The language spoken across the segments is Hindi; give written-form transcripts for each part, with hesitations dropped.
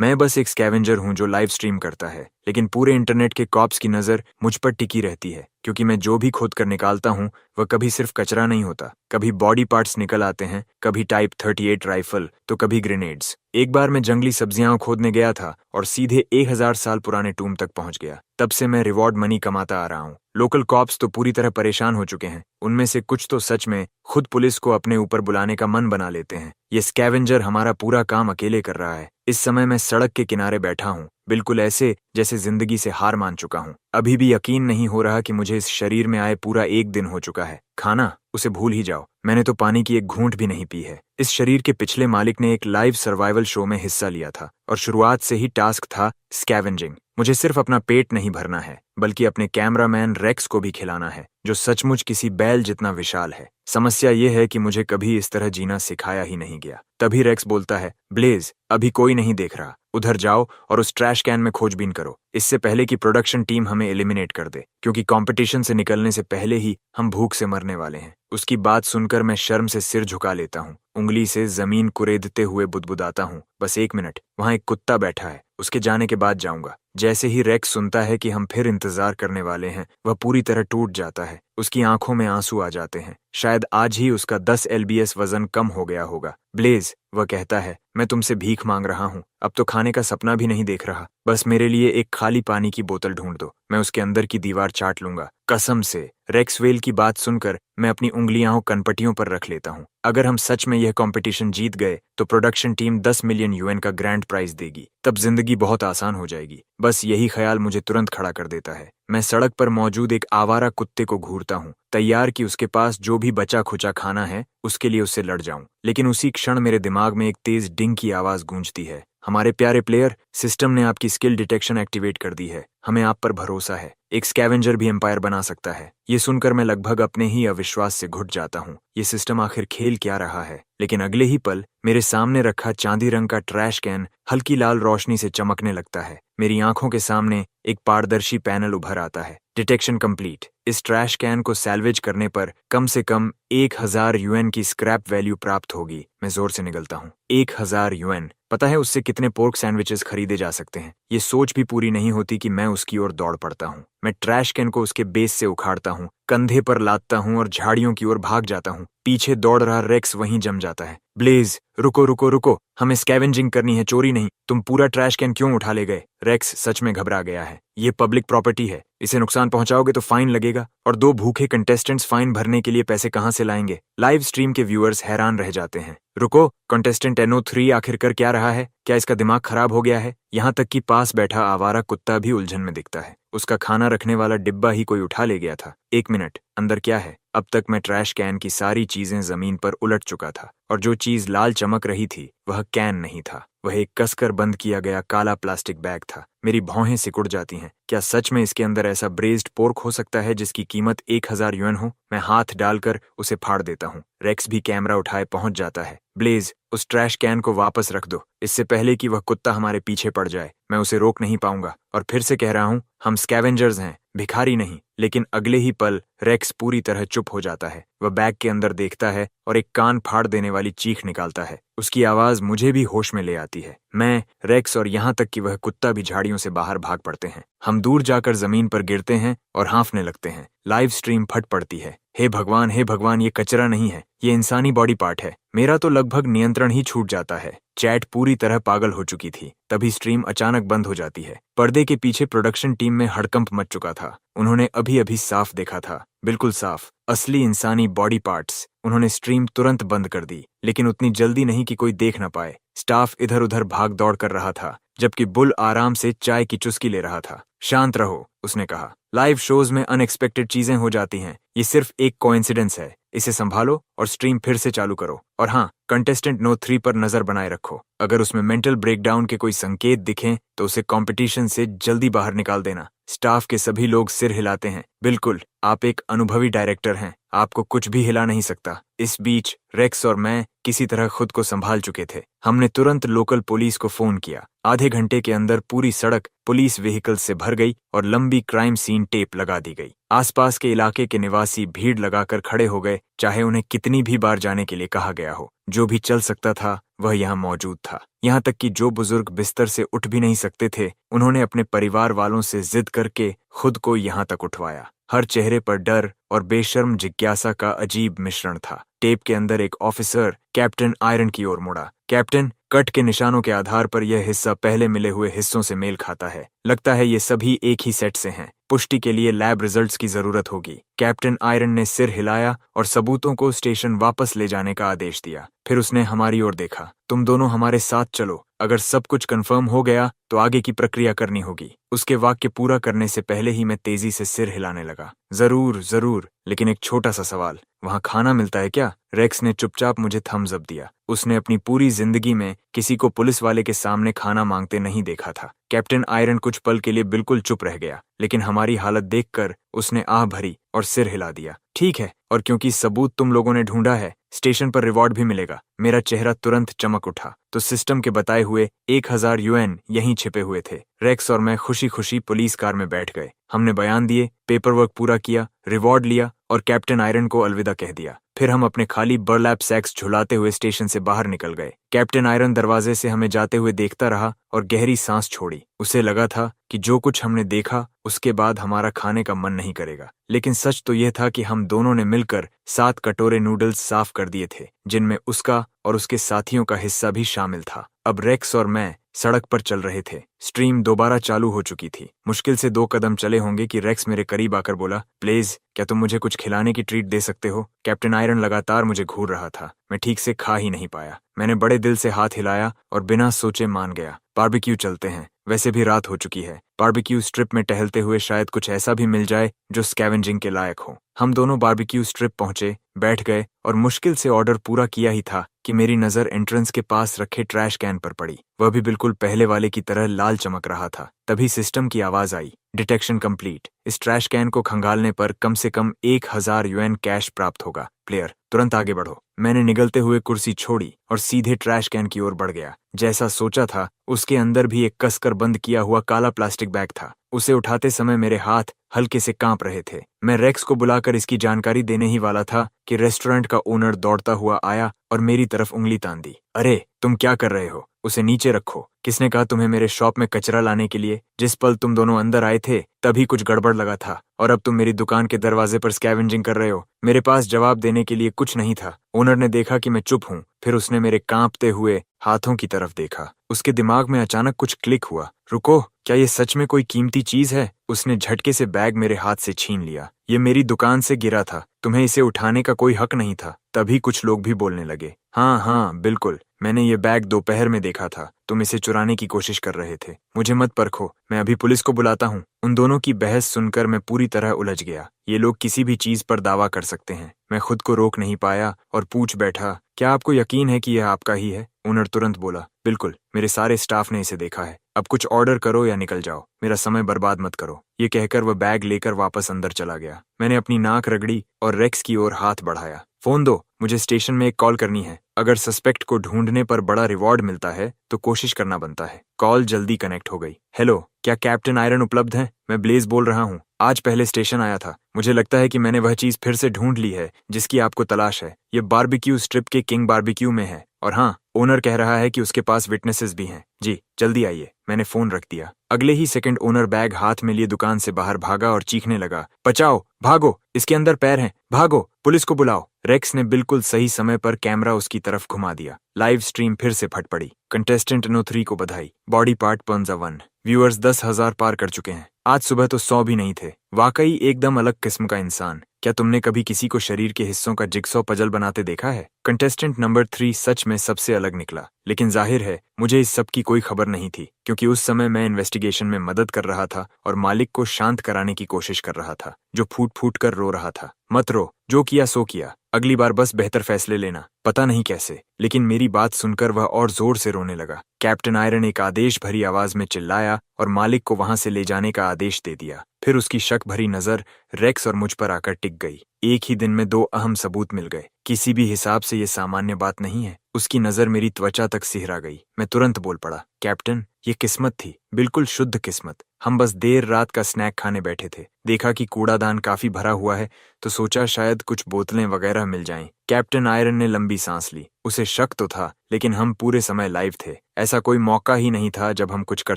मैं बस एक स्कैवेंजर हूँ जो लाइव स्ट्रीम करता है, लेकिन पूरे इंटरनेट के कॉप्स की नज़र मुझ पर टिकी रहती है, क्योंकि मैं जो भी खोद कर निकालता हूँ वह कभी सिर्फ कचरा नहीं होता। कभी बॉडी पार्ट्स निकल आते हैं, कभी टाइप 38 राइफल, तो कभी ग्रेनेड्स। एक बार मैं जंगली सब्जियां खोदने गया था और सीधे 1000 साल पुराने टूम तक पहुंच गया। तब से मैं रिवॉर्ड मनी कमाता आ रहा हूँ। लोकल कॉप्स तो पूरी तरह परेशान हो चुके हैं। उनमें से कुछ तो सच में खुद पुलिस को अपने ऊपर बुलाने का मन बना लेते हैं। ये स्कैवेंजर हमारा पूरा काम अकेले कर रहा है। इस समय मैं सड़क के किनारे बैठा हूँ, बिल्कुल ऐसे जैसे जिंदगी से हार मान चुका हूँ। अभी भी यकीन नहीं हो रहा कि मुझे इस शरीर में आए पूरा एक दिन हो चुका है। खाना, उसे भूल ही जाओ। मैंने तो पानी की एक घूंट भी नहीं पी है। इस शरीर के पिछले मालिक ने एक लाइव सर्वाइवल शो में हिस्सा लिया था और शुरुआत से ही टास्क था स्कैवेंजिंग। मुझे सिर्फ अपना पेट नहीं भरना है, बल्कि अपने कैमरामैन रेक्स को भी खिलाना है, जो सचमुच किसी बैल जितना विशाल है। समस्या ये है कि मुझे कभी इस तरह जीना सिखाया ही नहीं गया। तभी रेक्स बोलता है, ब्लेज, अभी कोई नहीं देख रहा, उधर जाओ और उस ट्रैश कैन में खोजबीन करो, इससे पहले कि प्रोडक्शन टीम हमें एलिमिनेट कर दे, क्योंकि कंपटीशन से निकलने से पहले ही हम भूख से मरने वाले हैं। उसकी बात सुनकर मैं शर्म से सिर झुका लेता हूँ, उंगली से जमीन कुरेदते हुए बुदबुदाता हूँ, बस 1 मिनट, वहां एक कुत्ता बैठा है, उसके जाने के बाद जाऊंगा। जैसे ही रेक्स सुनता है कि हम फिर इंतजार करने वाले हैं, वह पूरी तरह टूट जाता है। उसकी आंखों में आंसू आ जाते हैं। शायद आज ही उसका 10 LBS वजन कम हो गया होगा। ब्लेज, वह कहता है, मैं तुमसे भीख मांग रहा हूँ, अब तो खाने का सपना भी नहीं देख रहा। बस मेरे लिए एक खाली पानी की बोतल ढूंढ दो, मैं उसके अंदर की दीवार चाट लूंगा, कसम से। रेक्सवेल की बात सुनकर मैं अपनी उंगलियां कनपटियों पर रख लेता हूँ। अगर हम सच में यह कंपटीशन जीत गए तो प्रोडक्शन टीम 10 मिलियन UN का ग्रैंड प्राइज देगी। तब जिंदगी बहुत आसान हो जाएगी। बस यही ख्याल मुझे तुरंत खड़ा कर देता है। मैं सड़क पर मौजूद एक आवारा कुत्ते को घूरता हूँ, तैयार कि उसके पास जो भी बचा खुचा खाना है उसके लिए उससे लड़ जाऊं। लेकिन उसी क्षण मेरे दिमाग में एक तेज डिंग की आवाज गूंजती है। हमारे प्यारे प्लेयर, सिस्टम ने आपकी स्किल डिटेक्शन एक्टिवेट कर दी है। हमें आप पर भरोसा है। एक स्कैवेंजर भी एम्पायर बना सकता है। ये सुनकर मैं लगभग अपने ही अविश्वास से घुट जाता हूँ। ये सिस्टम आखिर खेल क्या रहा है? लेकिन अगले ही पल मेरे सामने रखा चांदी रंग का ट्रैश कैन हल्की लाल रोशनी से चमकने लगता है। मेरी आंखों के सामने एक पारदर्शी पैनल उभर आता है। Detection complete. इस ट्रैश कैन को सैल्वेज करने पर कम से कम 1000 UN की स्क्रैप वैल्यू प्राप्त होगी। मैं जोर से निगलता हूँ। 1000 UN, पता है उससे कितने पोर्क सैंडविचेस खरीदे जा सकते हैं? ये सोच भी पूरी नहीं होती कि मैं उसकी ओर दौड़ पड़ता हूँ। मैं ट्रैश कैन को उसके बेस से उखाड़ता हूँ, कंधे पर लादता हूँ और झाड़ियों की ओर भाग जाता हूँ। पीछे दौड़ रहा रेक्स वहीं जम जाता है। ब्लेज, रुको रुको रुको, हमें स्कैवेंजिंग करनी है, चोरी नहीं। तुम पूरा ट्रैश कैन क्यों उठा ले गए? रेक्स सच में घबरा गया है। ये पब्लिक प्रॉपर्टी है, इसे नुकसान पहुंचाओगे तो फाइन लगेगा, और 2 भूखे कंटेस्टेंट्स फाइन भरने के लिए पैसे कहां से लाएंगे? लाइव स्ट्रीम के व्यूअर्स हैरान रह जाते हैं। रुको, कंटेस्टेंट NO3 आखिर कर क्या रहा है? क्या इसका दिमाग खराब हो गया है? यहाँ तक कि पास बैठा आवारा कुत्ता भी उलझन में दिखता है। उसका खाना रखने वाला डिब्बा ही कोई उठा ले गया था। 1 मिनट, अंदर क्या है? अब तक मैं ट्रैश कैन की सारी चीजें जमीन पर उलट चुका था, और जो चीज लाल चमक रही थी वह कैन नहीं था, वह एक कसकर बंद किया गया काला प्लास्टिक बैग था। मेरी भौहें सिकुड़ जाती हैं। क्या सच में इसके अंदर ऐसा ब्रेज्ड पोर्क हो सकता है जिसकी कीमत 1000 UN हो? मैं हाथ डालकर उसे फाड़ देता हूँ। रेक्स भी कैमरा उठाए पहुंच जाता है। ब्लेज, उस ट्रैश कैन को वापस रख दो, इससे पहले कि वह कुत्ता हमारे पीछे पड़ जाए। मैं उसे रोक नहीं पाऊंगा। और फिर से कह रहा हूँ, हम स्कैवेंजर्स हैं, भिखारी नहीं। लेकिन अगले ही पल रेक्स पूरी तरह चुप हो जाता है। वह बैग के अंदर देखता है और एक कान फाड़ देने वाली चीख निकालता है। उसकी आवाज मुझे भी होश में ले आती है। मैं, रेक्स और यहाँ तक कि वह कुत्ता भी झाड़ियों से बाहर भाग पड़ते हैं। हम दूर जाकर जमीन पर गिरते हैं और हाँफने लगते हैं। लाइव स्ट्रीम फट पड़ती है। हे भगवान, ये कचरा नहीं है, ये इंसानी बॉडी पार्ट है। मेरा तो लगभग नियंत्रण ही छूट जाता है। चैट पूरी तरह पागल हो चुकी थी। तभी स्ट्रीम अचानक बंद हो जाती है। पर्दे के पीछे प्रोडक्शन टीम में हड़कंप मच चुका था। उन्होंने अभी अभी साफ देखा था, बिल्कुल साफ, असली इंसानी बॉडी पार्ट्स। उन्होंने स्ट्रीम तुरंत बंद कर दी, लेकिन उतनी जल्दी नहीं कि कोई देख न पाए। स्टाफ इधर उधर भाग दौड़ कर रहा था, जबकि बुल आराम से चाय की चुस्की ले रहा था। शांत रहो, उसने कहा। लाइव शोज में अनएक्सपेक्टेड चीजें हो जाती हैं। ये सिर्फ एक कोइंसिडेंस है। इसे संभालो और स्ट्रीम फिर से चालू करो। और हाँ, कंटेस्टेंट NO3 पर नजर बनाए रखो। अगर उसमें मेंटल ब्रेकडाउन के कोई संकेत दिखें तो उसे कंपटीशन से जल्दी बाहर निकाल देना। स्टाफ के सभी लोग सिर हिलाते हैं। बिल्कुल, आप एक अनुभवी डायरेक्टर हैं, आपको कुछ भी हिला नहीं सकता। इस बीच रेक्स और मैं किसी तरह खुद को संभाल चुके थे। हमने तुरंत लोकल पुलिस को फोन किया। आधे घंटे के अंदर पूरी सड़क पुलिस व्हीकल से भर गई और लंबी क्राइम सीन टेप लगा दी गई। आसपास के इलाके के निवासी भीड़ लगाकर खड़े हो गए, चाहे उन्हें कितनी भी बार जाने के लिए कहा गया हो। जो भी चल सकता था वह यहाँ मौजूद था। यहाँ तक कि जो बुजुर्ग बिस्तर से उठ भी नहीं सकते थे, उन्होंने अपने परिवार वालों से जिद करके खुद को यहाँ तक उठवाया। हर चेहरे पर डर और बेशर्म जिज्ञासा का अजीब मिश्रण था। टेप के अंदर एक ऑफिसर कैप्टन आयरन की ओर मुड़ा। कैप्टन, कट के निशानों के आधार पर यह हिस्सा पहले मिले हुए हिस्सों से मेल खाता है। लगता है ये सभी एक ही सेट से हैं। पुष्टि के लिए लैब रिजल्ट्स की जरूरत होगी। कैप्टन आयरन ने सिर हिलाया और सबूतों को स्टेशन वापस ले जाने का आदेश दिया। फिर उसने हमारी ओर देखा। तुम दोनों हमारे साथ चलो। अगर सब कुछ कंफर्म हो गया तो आगे की प्रक्रिया करनी होगी। उसके वाक्य पूरा करने से पहले ही मैं तेजी से सिर हिलाने लगा। जरूर जरूर, लेकिन एक छोटा सा सवाल, वहाँ खाना मिलता है क्या? रेक्स ने चुपचाप मुझे थम्स अप दिया। उसने अपनी पूरी जिंदगी में किसी को पुलिस वाले के सामने खाना मांगते नहीं देखा था। कैप्टन आयरन कुछ पल के लिए बिल्कुल चुप रह गया, लेकिन हमारी हालत देखकर उसने आह भरी और सिर हिला दिया। ठीक है, और क्योंकि सबूत तुम लोगों ने ढूंढा है, स्टेशन पर रिवॉर्ड भी मिलेगा। मेरा चेहरा तुरंत चमक उठा। तो सिस्टम के बताए हुए 1000 यूएन यहीं छिपे हुए थे। रेक्स और मैं खुशी खुशी पुलिस कार में बैठ गए। हमने बयान दिए, पेपर वर्क पूरा किया, रिवॉर्ड लिया और कैप्टन आयरन को अलविदा कह दिया। फिर हम अपने खाली बर्लैप सैक्स झुलाते हुए स्टेशन से बाहर निकल गए। कैप्टन आयरन दरवाजे से हमें जाते हुए देखता रहा और गहरी सांस छोड़ी। उसे लगा था कि जो कुछ हमने देखा उसके बाद हमारा खाने का मन नहीं करेगा। लेकिन सच तो यह था कि हम दोनों ने मिलकर 7 कटोरे नूडल्स साफ कर दिए थे, जिनमें उसका और उसके साथियों का हिस्सा भी शामिल था। अब रेक्स और मैं सड़क पर चल रहे थे। स्ट्रीम दोबारा चालू हो चुकी थी। मुश्किल से 2 कदम चले होंगे कि रेक्स मेरे करीब आकर बोला, प्लीज, क्या तुम मुझे कुछ खिलाने की ट्रीट दे सकते हो? कैप्टन आयरन लगातार मुझे घूर रहा था। मैं ठीक से खा ही नहीं पाया। मैंने बड़े दिल से हाथ हिलाया और बिना सोचे मान गया। बारबेक्यू चलते हैं, वैसे भी रात हो चुकी है। बारबेक्यू स्ट्रिप में टहलते हुए शायद कुछ ऐसा भी मिल जाए जो स्कैवेंजिंग के लायक हो। हम दोनों बारबेक्यू स्ट्रिप पहुंचे, बैठ गए और मुश्किल से ऑर्डर पूरा किया ही था कि मेरी नजर एंट्रेंस के पास रखे ट्रैश कैन पर पड़ी। वह भी बिल्कुल पहले वाले की तरह लाल चमक रहा था। तभी सिस्टम की आवाज आई, डिटेक्शन कंप्लीट। इस ट्रैश कैन को खंगालने पर कम से कम 1000 यूएन कैश प्राप्त होगा। प्लेयर, तुरंत आगे बढ़ो। मैंने निगलते हुए कुर्सी छोड़ी और सीधे ट्रैश कैन की ओर बढ़ गया। जैसा सोचा था, उसके अंदर भी एक कसकर बंद किया हुआ काला प्लास्टिक बैग था। उसे उठाते समय मेरे हाथ हल्के से कांप रहे थे। मैं रेक्स को बुलाकर इसकी जानकारी देने ही वाला था कि रेस्टोरेंट का ओनर दौड़ता हुआ आया और मेरी तरफ उंगली तान दी। अरे, तुम क्या कर रहे हो? उसे नीचे रखो। किसने कहा तुम्हें मेरे शॉप में कचरा लाने के लिए? जिस पल तुम दोनों अंदर आए थे तभी कुछ गड़बड़ लगा था, और अब तुम मेरी दुकान के दरवाजे पर स्कैवेंजिंग कर रहे हो। मेरे पास जवाब देने के लिए कुछ नहीं था। ओनर ने देखा कि मैं चुप हूँ, फिर उसने मेरे कांपते हुए हाथों की तरफ देखा। उसके दिमाग में अचानक कुछ क्लिक हुआ। रुको, क्या ये सच में कोई कीमती चीज है? उसने झटके से बैग मेरे हाथ से छीन लिया। ये मेरी दुकान से गिरा था, तुम्हें इसे उठाने का कोई हक नहीं था। तभी कुछ लोग भी बोलने लगे, हाँ हाँ बिल्कुल, मैंने ये बैग दोपहर में देखा था। तुम इसे चुराने की कोशिश कर रहे थे। मुझे मत परखो, मैं अभी पुलिस को बुलाता हूँ। उन दोनों की बहस सुनकर मैं पूरी तरह उलझ गया। ये लोग किसी भी चीज पर दावा कर सकते हैं। मैं खुद को रोक नहीं पाया और पूछ बैठा, क्या आपको यकीन है कि यह आपका ही है? ओनर तुरंत बोला, बिल्कुल, मेरे सारे स्टाफ ने इसे देखा है। अब कुछ ऑर्डर करो या निकल जाओ, मेरा समय बर्बाद मत करो। ये कहकर वह बैग लेकर वापस अंदर चला गया। मैंने अपनी नाक रगड़ी और रेक्स की ओर हाथ बढ़ाया। फोन दो, मुझे स्टेशन में एक कॉल करनी है। अगर सस्पेक्ट को ढूंढने पर बड़ा रिवॉर्ड मिलता है तो कोशिश करना बनता है। कॉल जल्दी कनेक्ट हो गई। हेलो, क्या कैप्टन आयरन उपलब्ध हैं? मैं ब्लेज बोल रहा हूँ। आज पहले स्टेशन आया था। मुझे लगता है कि मैंने वह चीज फिर से ढूंढ ली है जिसकी आपको तलाश है। ये बारबेक्यू स्ट्रिप के किंग बारबेक्यू में है। और हाँ, ओनर कह रहा है कि उसके पास विटनेसेस भी हैं। जी, जल्दी आइए। मैंने फोन रख दिया। अगले ही सेकंड ओनर बैग हाथ में लिए दुकान से बाहर भागा और चीखने लगा, बचाओ, भागो, इसके अंदर पैर हैं, भागो, पुलिस को बुलाओ। रेक्स ने बिल्कुल सही समय पर कैमरा उसकी तरफ घुमा दिया। लाइव स्ट्रीम फिर से फट पड़ी। कंटेस्टेंट नो3 को बधाई। बॉडी पार्ट पंजा 1। व्यूअर्स 10,000 पार कर चुके हैं। आज सुबह तो 100 भी नहीं थे। वाकई एकदम अलग किस्म का इंसान। क्या तुमने कभी किसी को शरीर के हिस्सों का जिगसॉ पजल बनाते देखा है? कंटेस्टेंट नंबर 3 सच में सबसे अलग निकला। लेकिन जाहिर है मुझे इस सब की कोई खबर नहीं थी, क्योंकि उस समय मैं इन्वेस्टिगेशन में मदद कर रहा था और मालिक को शांत कराने की कोशिश कर रहा था, जो फूट फूट कर रो रहा था। मत रो, जो किया सो किया। अगली बार बस बेहतर फैसले लेना। पता नहीं कैसे, लेकिन मेरी बात सुनकर वह और जोर से रोने लगा। कैप्टन आयरन एक आदेश भरी आवाज में चिल्लाया और मालिक को वहां से ले जाने का आदेश दे दिया। फिर उसकी शक भरी नजर रेक्स और मुझ पर आकर टिक गई। एक ही दिन में 2 अहम सबूत मिल गए। किसी भी हिसाब से ये सामान्य बात नहीं है। उसकी नजर मेरी त्वचा तक सिहरा गई। मैं तुरंत बोल पड़ा, कैप्टन, ये किस्मत थी, बिल्कुल शुद्ध किस्मत। हम बस देर रात का स्नैक खाने बैठे थे। देखा कि कूड़ादान काफी भरा हुआ है, तो सोचा शायद कुछ बोतलें वगैरह मिल जाएं। कैप्टन आयरन ने लंबी सांस ली। उसे शक तो था, लेकिन हम पूरे समय लाइव थे। ऐसा कोई मौका ही नहीं था जब हम कुछ कर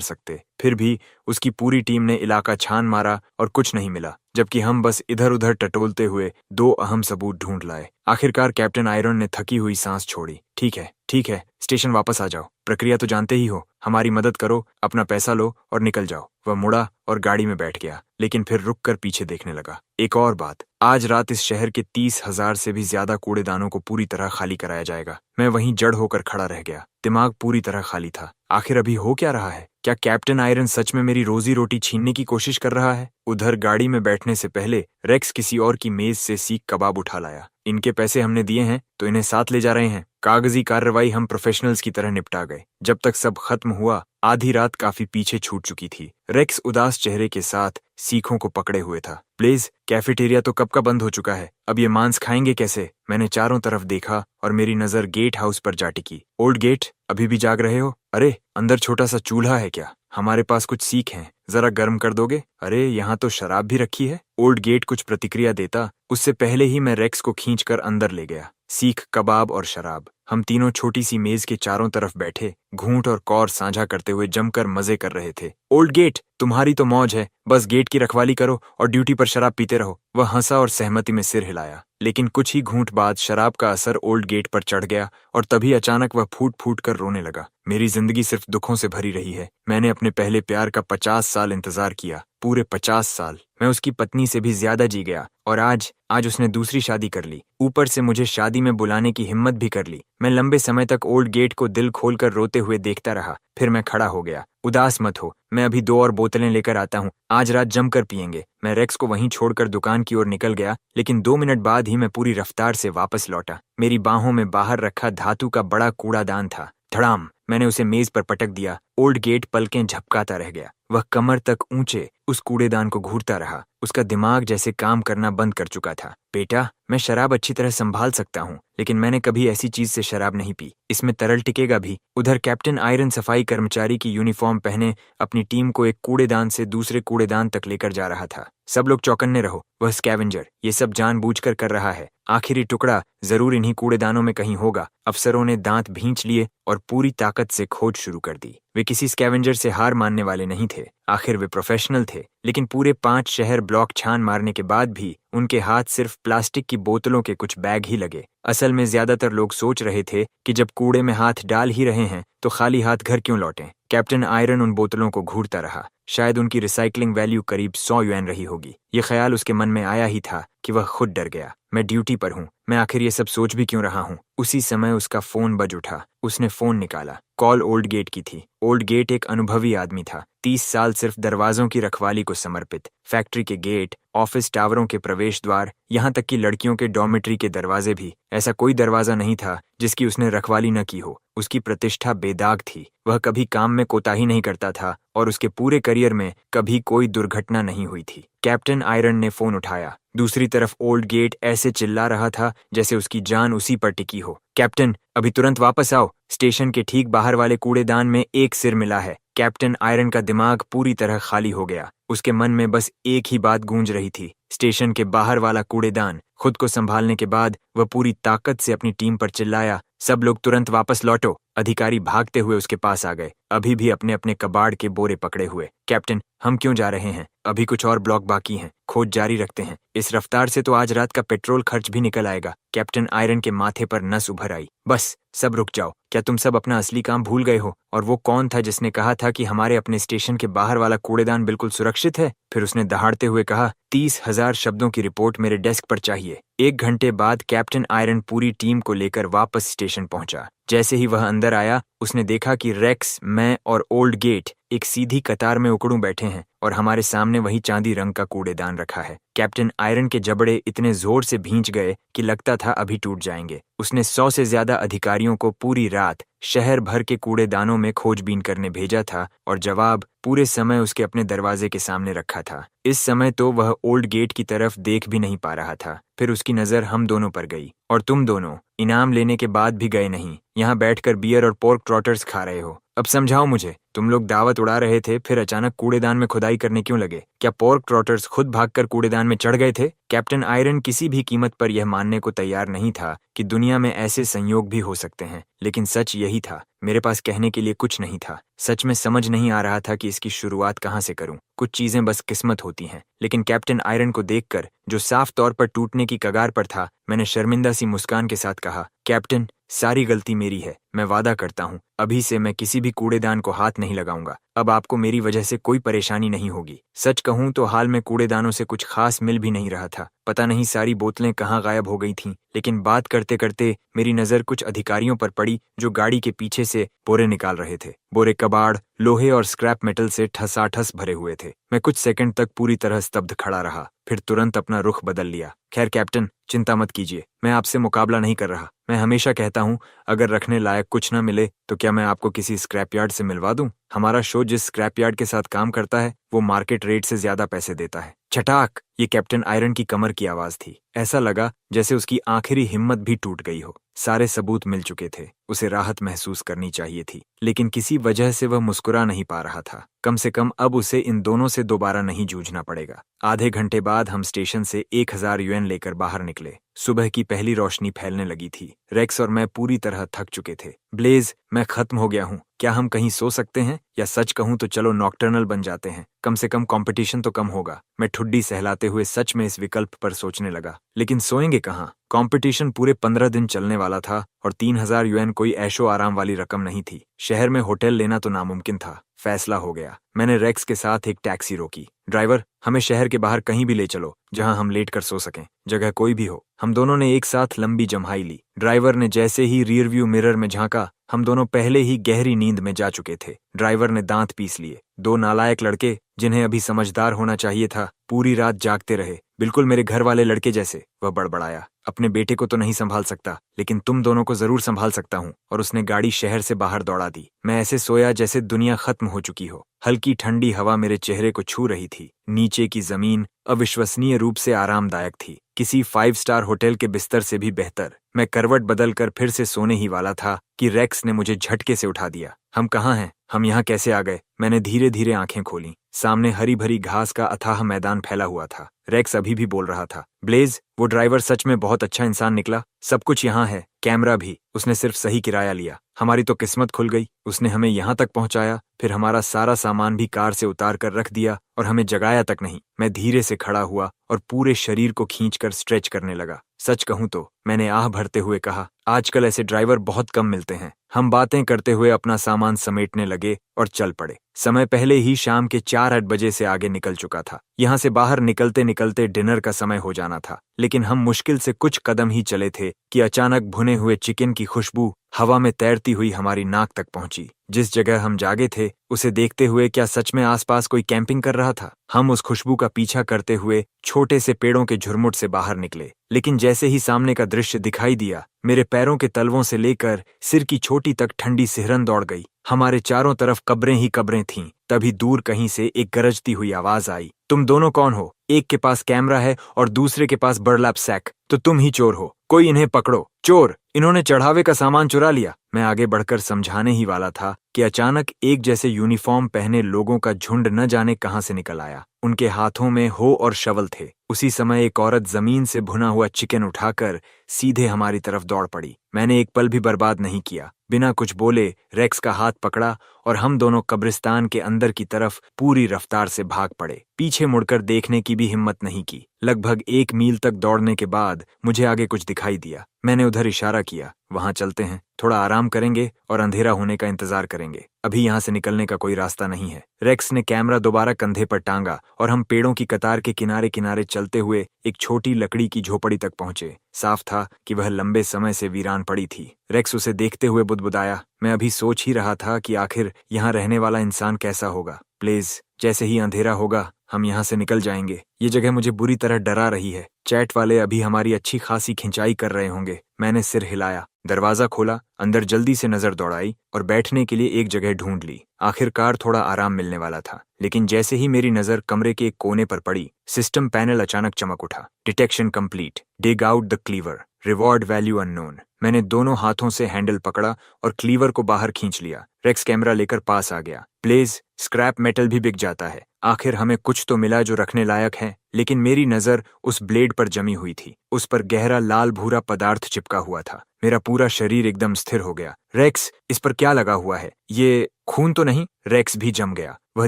सकते। फिर भी उसकी पूरी टीम ने इलाका छान मारा और कुछ नहीं मिला, जबकि हम बस इधर उधर टटोलते हुए 2 अहम सबूत ढूंढ लाए। आखिरकार कैप्टन आयरन ने थकी हुई सांस छोड़ी। ठीक है, स्टेशन वापस आ जाओ। प्रक्रिया तो जानते ही हो। हमारी मदद करो, अपना पैसा लो और निकल जाओ। वह मुड़ा और गाड़ी में बैठ गया, लेकिन फिर रुककर पीछे देखने लगा। एक और बात, आज रात इस शहर के 30,000 से भी ज्यादा कूड़ेदानों को पूरी तरह खाली कराया जाएगा। मैं वहीं जड़ होकर खड़ा रह गया। दिमाग पूरी तरह खाली था। आखिर अभी हो क्या रहा है? क्या कैप्टन आयरन सच में मेरी रोजी रोटी छीनने की कोशिश कर रहा है? उधर गाड़ी में बैठने से पहले रेक्स किसी और की मेज से सीख कबाब उठा लाया। इनके पैसे हमने दिए हैं तो इन्हें साथ ले जा रहे हैं। कागजी कार्रवाई हम प्रोफेशनल्स की तरह निपटा गए। जब तक सब खत्म हुआ, आधी रात काफी पीछे छूट चुकी थी। रेक्स उदास चेहरे के साथ सीखों को पकड़े हुए था। प्लीज, कैफेटेरिया तो कब का बंद हो चुका है। अब ये मांस खाएंगे कैसे? मैंने चारों तरफ देखा और मेरी नजर गेट हाउस पर जा टिकी। ओल्ड गेट, अभी भी जाग रहे हो? अरे, अंदर छोटा सा चूल्हा है क्या? हमारे पास कुछ सीख हैं, जरा गर्म कर दोगे? अरे, यहाँ तो शराब भी रखी है। ओल्ड गेट कुछ प्रतिक्रिया देता, उससे पहले ही मैं रेक्स को खींचकर अंदर ले गया। सीख, कबाब और शराब। हम तीनों छोटी सी मेज के चारों तरफ बैठे, घूंट और कौर साझा करते हुए जमकर मजे कर रहे थे। ओल्ड गेट, तुम्हारी तो मौज है। बस गेट की रखवाली करो और ड्यूटी पर शराब पीते रहो। वह हंसा और सहमति में सिर हिलाया, लेकिन कुछ ही घूंट बाद शराब का असर ओल्ड गेट पर चढ़ गया और तभी अचानक वह फूट फूट कर रोने लगा। मेरी जिंदगी सिर्फ दुखों से भरी रही है। मैंने अपने पहले प्यार का 50 साल इंतजार किया, पूरे 50 साल। मैं उसकी पत्नी से भी ज्यादा जी गया और आज उसने दूसरी शादी कर ली। ऊपर से मुझे शादी में बुलाने की हिम्मत भी कर ली। मैं लंबे समय तक ओल्ड गेट को दिल खोलकर रोते हुए देखता रहा। फिर मैं खड़ा हो गया। उदास मत हो, मैं अभी 2 और बोतलें लेकर आता हूँ। आज रात जमकर पियेंगे। मैं रेक्स को वहीं छोड़कर दुकान की ओर निकल गया, लेकिन 2 मिनट बाद ही मैं पूरी रफ्तार से वापस लौटा। मेरी बाहों में बाहर रखा धातु का बड़ा कूड़ादान था। धड़ाम, मैंने उसे मेज पर पटक दिया। ओल्ड गेट पलकें झपकाता रह गया। वह कमर तक ऊंचे उस कूड़ेदान को घूरता रहा। उसका दिमाग जैसे काम करना बंद कर चुका था। बेटा, मैं शराब अच्छी तरह संभाल सकता हूँ, लेकिन मैंने कभी ऐसी चीज से शराब नहीं पी। इसमें तरल टिकेगा भी। उधर कैप्टन आयरन सफाई कर्मचारी की यूनिफॉर्म पहने अपनी टीम को एक कूड़ेदान से दूसरे कूड़ेदान तक लेकर जा रहा था। सब लोग चौकन्ने रहो, वह स्कैवेंजर ये सब जानबूझकर कर रहा है। आखिरी टुकड़ा जरूर इन्हीं कूड़ेदानों में कहीं होगा। अफसरों ने दांत भींच लिए और पूरी ताकत से खोज शुरू कर दी। वे किसी स्कैवेंजर से हार मानने वाले नहीं थे। आखिर वे प्रोफेशनल थे। लेकिन पूरे 5 शहर ब्लॉक छान मारने के बाद भी उनके हाथ सिर्फ प्लास्टिक की बोतलों के कुछ बैग ही लगे। असल में ज्यादातर लोग सोच रहे थे कि जब कूड़े में हाथ डाल ही रहे हैं तो खाली हाथ घर क्यों लौटें। कैप्टन आयरन उन बोतलों को घूरता रहा। शायद उनकी रिसाइकलिंग वैल्यू करीब 100 युएन रही होगी। ये ख्याल उसके मन में आया ही था कि वह खुद डर गया। मैं ड्यूटी पर हूँ, मैं आखिर ये सब सोच भी क्यों रहा हूँ। उसी समय उसका फोन बज उठा। उसने फोन निकाला। कॉल ओल्ड गेट की थी। ओल्ड गेट एक अनुभवी आदमी था। 30 साल सिर्फ दरवाजों की रखवाली को समर्पित। फैक्ट्री के गेट, ऑफिस टावरों के प्रवेश द्वार, यहाँ तक कि लड़कियों के डॉर्मेट्री के दरवाजे भी। ऐसा कोई दरवाजा नहीं था जिसकी उसने रखवाली न की हो। उसकी प्रतिष्ठा बेदाग थी। वह कभी काम में कोताही नहीं करता था और उसके पूरे करियर में कभी कोई दुर्घटना नहीं हुई थी। कैप्टन आयरन ने फोन उठाया। दूसरी तरफ ओल्ड गेट ऐसे चिल्ला रहा था जैसे उसकी जान उसी पर टिकी हो। कैप्टन, अभी तुरंत वापस आओ। स्टेशन के ठीक बाहर वाले कूड़ेदान में एक सिर मिला है। कैप्टन आयरन का दिमाग पूरी तरह खाली हो गया। उसके मन में बस एक ही बात गूंज रही थी, स्टेशन के बाहर वाला कूड़ेदान। खुद को संभालने के बाद वह पूरी ताकत से अपनी टीम पर चिल्लाया, सब लोग तुरंत वापस लौटो। अधिकारी भागते हुए उसके पास आ गए, अभी भी अपने अपने कबाड़ के बोरे पकड़े हुए। कैप्टन, हम क्यों जा रहे हैं? अभी कुछ और ब्लॉक बाकी हैं, खोज जारी रखते हैं। इस रफ्तार से तो आज रात का पेट्रोल खर्च भी निकल आएगा। कैप्टन आयरन के माथे पर नस उभर आई। बस, सब रुक जाओ। क्या तुम सब अपना असली काम भूल गए हो? और वो कौन था जिसने कहा था कि हमारे अपने स्टेशन के बाहर वाला कूड़ेदान बिल्कुल सुरक्षित है? फिर उसने दहाड़ते हुए कहा, 30,000 शब्दों की रिपोर्ट मेरे डेस्क पर चाहिए। 1 घंटे बाद कैप्टन आयरन पूरी टीम को लेकर वापस स्टेशन पहुंचा। जैसे ही वह अंदर आया, उसने देखा कि रेक्स, मैं और ओल्ड गेट एक सीधी कतार में उकड़ू बैठे हैं और हमारे सामने वही चांदी रंग का कूड़ेदान रखा है। कैप्टन आयरन के जबड़े इतने जोर से भींच गए कि लगता था अभी टूट जाएंगे। उसने 100 से ज्यादा अधिकारियों को पूरी रात शहर भर के कूड़ेदानों में खोजबीन करने भेजा था और जवाब पूरे समय उसके अपने दरवाजे के सामने रखा था। इस समय तो वह ओल्ड गेट की तरफ देख भी नहीं पा रहा था। फिर उसकी नजर हम दोनों पर गई। और तुम दोनों इनाम लेने के बाद भी गए नहीं, यहाँ बैठकर बियर और पोर्क ट्रॉटर्स खा रहे हो। अब समझाओ मुझे, तुम लोग दावत उड़ा रहे थे, फिर अचानक कूड़ेदान में खुदाई करने क्यों लगे? क्या पोर्क ट्रॉटर्स खुद भागकर कूड़ेदान में चढ़ गए थे? कैप्टन आयरन किसी भी कीमत पर यह मानने को तैयार नहीं था कि दुनिया में ऐसे संयोग भी हो सकते हैं, लेकिन सच यही था। मेरे पास कहने के लिए कुछ नहीं था। सच में समझ नहीं आ रहा था कि इसकी शुरुआत कहाँ से करूं। कुछ चीजें बस किस्मत होती हैं। लेकिन कैप्टन आयरन को देखकर, जो साफ तौर पर टूटने की कगार पर था, मैंने शर्मिंदा सी मुस्कान के साथ कहा, कैप्टन, सारी गलती मेरी है। मैं वादा करता हूँ, अभी से मैं किसी भी कूड़ेदान को हाथ नहीं लगाऊंगा। अब आपको मेरी वजह से कोई परेशानी नहीं होगी। सच कहूं तो हाल में कूड़ेदानों से कुछ खास मिल भी नहीं रहा था। पता नहीं सारी बोतलें कहाँ गायब हो गई थीं। लेकिन बात करते करते मेरी नज़र कुछ अधिकारियों पर पड़ी जो गाड़ी के पीछे से बोरे निकाल रहे थे। बोरे कबाड़, लोहे और स्क्रैप मेटल से ठसाठस भरे हुए थे। मैं कुछ सेकंड तक पूरी तरह स्तब्ध खड़ा रहा, फिर तुरंत अपना रुख बदल लिया। खैर कैप्टन, चिंता मत कीजिए, मैं आपसे मुकाबला नहीं कर रहा। मैं हमेशा कहता हूँ, अगर रखने लायक कुछ न मिले तो क्या मैं आपको किसी स्क्रैपयार्ड से मिलवा दूं? हमारा शो जिस स्क्रैपयार्ड के साथ काम करता है वो मार्केट रेट से ज्यादा पैसे देता है। छटाक! ये कैप्टन आयरन की कमर की आवाज थी। ऐसा लगा जैसे उसकी आखिरी हिम्मत भी टूट गई हो। सारे सबूत मिल चुके थे। उसे राहत महसूस करनी चाहिए थी, लेकिन किसी वजह से वह मुस्कुरा नहीं पा रहा था। कम से कम अब उसे इन दोनों से दोबारा नहीं जूझना पड़ेगा। आधे घंटे बाद हम स्टेशन से 1000 युएन लेकर बाहर निकले। सुबह की पहली रोशनी फैलने लगी थी। रेक्स और मैं पूरी तरह थक चुके थे। ब्लेज, मैं खत्म हो गया हूँ। क्या हम कहीं सो सकते हैं? या सच कहूँ तो चलो नॉकटर्नल बन जाते हैं। कम से कम कंपटीशन तो कम होगा। मैं ठुड्डी सहलाते हुए सच में इस विकल्प पर सोचने लगा। लेकिन सोएंगे कहाँ? कंपटीशन पूरे 15 दिन चलने वाला था और 3000 युएन कोई ऐशो आराम वाली रकम नहीं थी। शहर में होटल लेना तो नामुमकिन था। फैसला हो गया। मैंने रेक्स के साथ एक टैक्सी रोकी। ड्राइवर, हमें शहर के बाहर कहीं भी ले चलो जहां हम लेट कर सो सकें। जगह कोई भी हो। हम दोनों ने एक साथ लंबी जम्हाई ली। ड्राइवर ने जैसे ही रियर व्यू मिरर में झांका, हम दोनों पहले ही गहरी नींद में जा चुके थे। ड्राइवर ने दांत पीस लिए। दो नालायक लड़के, जिन्हें अभी समझदार होना चाहिए था, पूरी रात जागते रहे, बिल्कुल मेरे घर वाले लड़के जैसे। वह बड़बड़ाया, अपने बेटे को तो नहीं संभाल सकता, लेकिन तुम दोनों को जरूर संभाल सकता हूँ। और उसने गाड़ी शहर से बाहर दौड़ा दी। मैं ऐसे सोया जैसे दुनिया खत्म हो चुकी हो। हल्की ठंडी हवा मेरे चेहरे को छू रही थी। नीचे की जमीन अविश्वसनीय रूप से आरामदायक थी, किसी 5 स्टार होटल के बिस्तर से भी बेहतर। मैं करवट बदलकर फिर से सोने ही वाला था कि रेक्स ने मुझे झटके से उठा दिया। हम कहाँ हैं? हम यहाँ कैसे आ गए? मैंने धीरे धीरे आंखें खोली। सामने हरी भरी घास का अथाह मैदान फैला हुआ था। रेक्स अभी भी बोल रहा था, ब्लेज, वो ड्राइवर सच में बहुत अच्छा इंसान निकला। सब कुछ यहाँ है, कैमरा भी। उसने सिर्फ सही किराया लिया। हमारी तो किस्मत खुल गई। उसने हमें यहाँ तक पहुँचाया, फिर हमारा सारा सामान भी कार से उतार कर रख दिया और हमें जगाया तक नहीं। मैं धीरे से खड़ा हुआ और पूरे शरीर को खींचकर स्ट्रेच करने लगा। सच कहूँ तो, मैंने आह भरते हुए कहा, आजकल ऐसे ड्राइवर बहुत कम मिलते हैं। हम बातें करते हुए अपना सामान समेटने लगे और चल पड़े। समय पहले ही शाम के 4-8 बजे से आगे निकल चुका था। यहाँ से बाहर निकलते निकलते डिनर का समय हो जाना था। लेकिन हम मुश्किल से कुछ कदम ही चले थे कि अचानक भुने हुए चिकन की खुशबू हवा में तैरती हुई हमारी नाक तक पहुंची। जिस जगह हम जागे थे, उसे देखते हुए क्या सच में आसपास कोई कैंपिंग कर रहा था? हम उस खुशबू का पीछा करते हुए छोटे से पेड़ों के झुरमुट से बाहर निकले। लेकिन जैसे ही सामने का दृश्य दिखाई दिया, मेरे पैरों के तलवों से लेकर सिर की चोटी तक ठंडी सिहरन दौड़ गई। हमारे चारों तरफ कब्रें ही कब्रें थीं। तभी दूर कहीं से एक गरजती हुई आवाज आई, तुम दोनों कौन हो? एक के पास कैमरा है और दूसरे के पास बर्लैप सैक, तो तुम ही चोर हो। कोई इन्हें पकड़ो। चोर! इन्होंने चढ़ावे का सामान चुरा लिया। मैं आगे बढ़कर समझाने ही वाला था कि अचानक एक जैसे यूनिफॉर्म पहने लोगों का झुंड न जाने कहां से निकल आया। उनके हाथों में हो और शवल थे। उसी समय एक औरत जमीन से भुना हुआ चिकन उठाकर सीधे हमारी तरफ दौड़ पड़ी। मैंने एक पल भी बर्बाद नहीं किया। बिना कुछ बोले रेक्स का हाथ पकड़ा और हम दोनों कब्रिस्तान के अंदर की तरफ पूरी रफ्तार से भाग पड़े। पीछे मुड़कर देखने की भी हिम्मत नहीं की। लगभग 1 मील तक दौड़ने के बाद मुझे आगे कुछ दिखाई दिया। मैंने उधर इशारा किया, वहां चलते हैं, थोड़ा आराम करेंगे और अंधेरा होने का इंतजार करेंगे। अभी यहाँ से निकलने का कोई रास्ता नहीं है। रेक्स ने कैमरा दोबारा कंधे पर टांगा और हम पेड़ों की कतार के किनारे किनारे चलते हुए एक छोटी लकड़ी की झोपड़ी तक पहुंचे। साफ था कि वह लंबे समय से वीरान पड़ी थी। रेक्स उसे देखते हुए बुदबुदाया, मैं अभी सोच ही रहा था कि आखिर यहाँ रहने वाला इंसान कैसा होगा। प्लीज, जैसे ही अंधेरा होगा हम यहाँ से निकल जाएंगे। ये जगह मुझे बुरी तरह डरा रही है। चैट वाले अभी हमारी अच्छी खासी खिंचाई कर रहे होंगे। मैंने सिर हिलाया, दरवाजा खोला, अंदर जल्दी से नजर दौड़ाई और बैठने के लिए एक जगह ढूंढ ली। आखिरकार थोड़ा आराम मिलने वाला था। लेकिन जैसे ही मेरी नजर कमरे के एक कोने पर पड़ी, सिस्टम पैनल अचानक चमक उठा। Detection complete. Dig out the cleaver. Reward value unknown. मैंने दोनों हाथों से हैंडल पकड़ा और क्लीवर को बाहर खींच लिया। रेक्स कैमरा लेकर पास आ गया। प्लीज, स्क्रैप मेटल भी बिक जाता है। आखिर हमें कुछ तो मिला जो रखने लायक है, लेकिन मेरी नजर उस ब्लेड पर जमी हुई थी। उस पर गहरा लाल भूरा पदार्थ चिपका हुआ था। मेरा पूरा शरीर एकदम स्थिर हो गया। रेक्स, इस पर क्या लगा हुआ है? ये खून तो नहीं? रेक्स भी जम गया। वह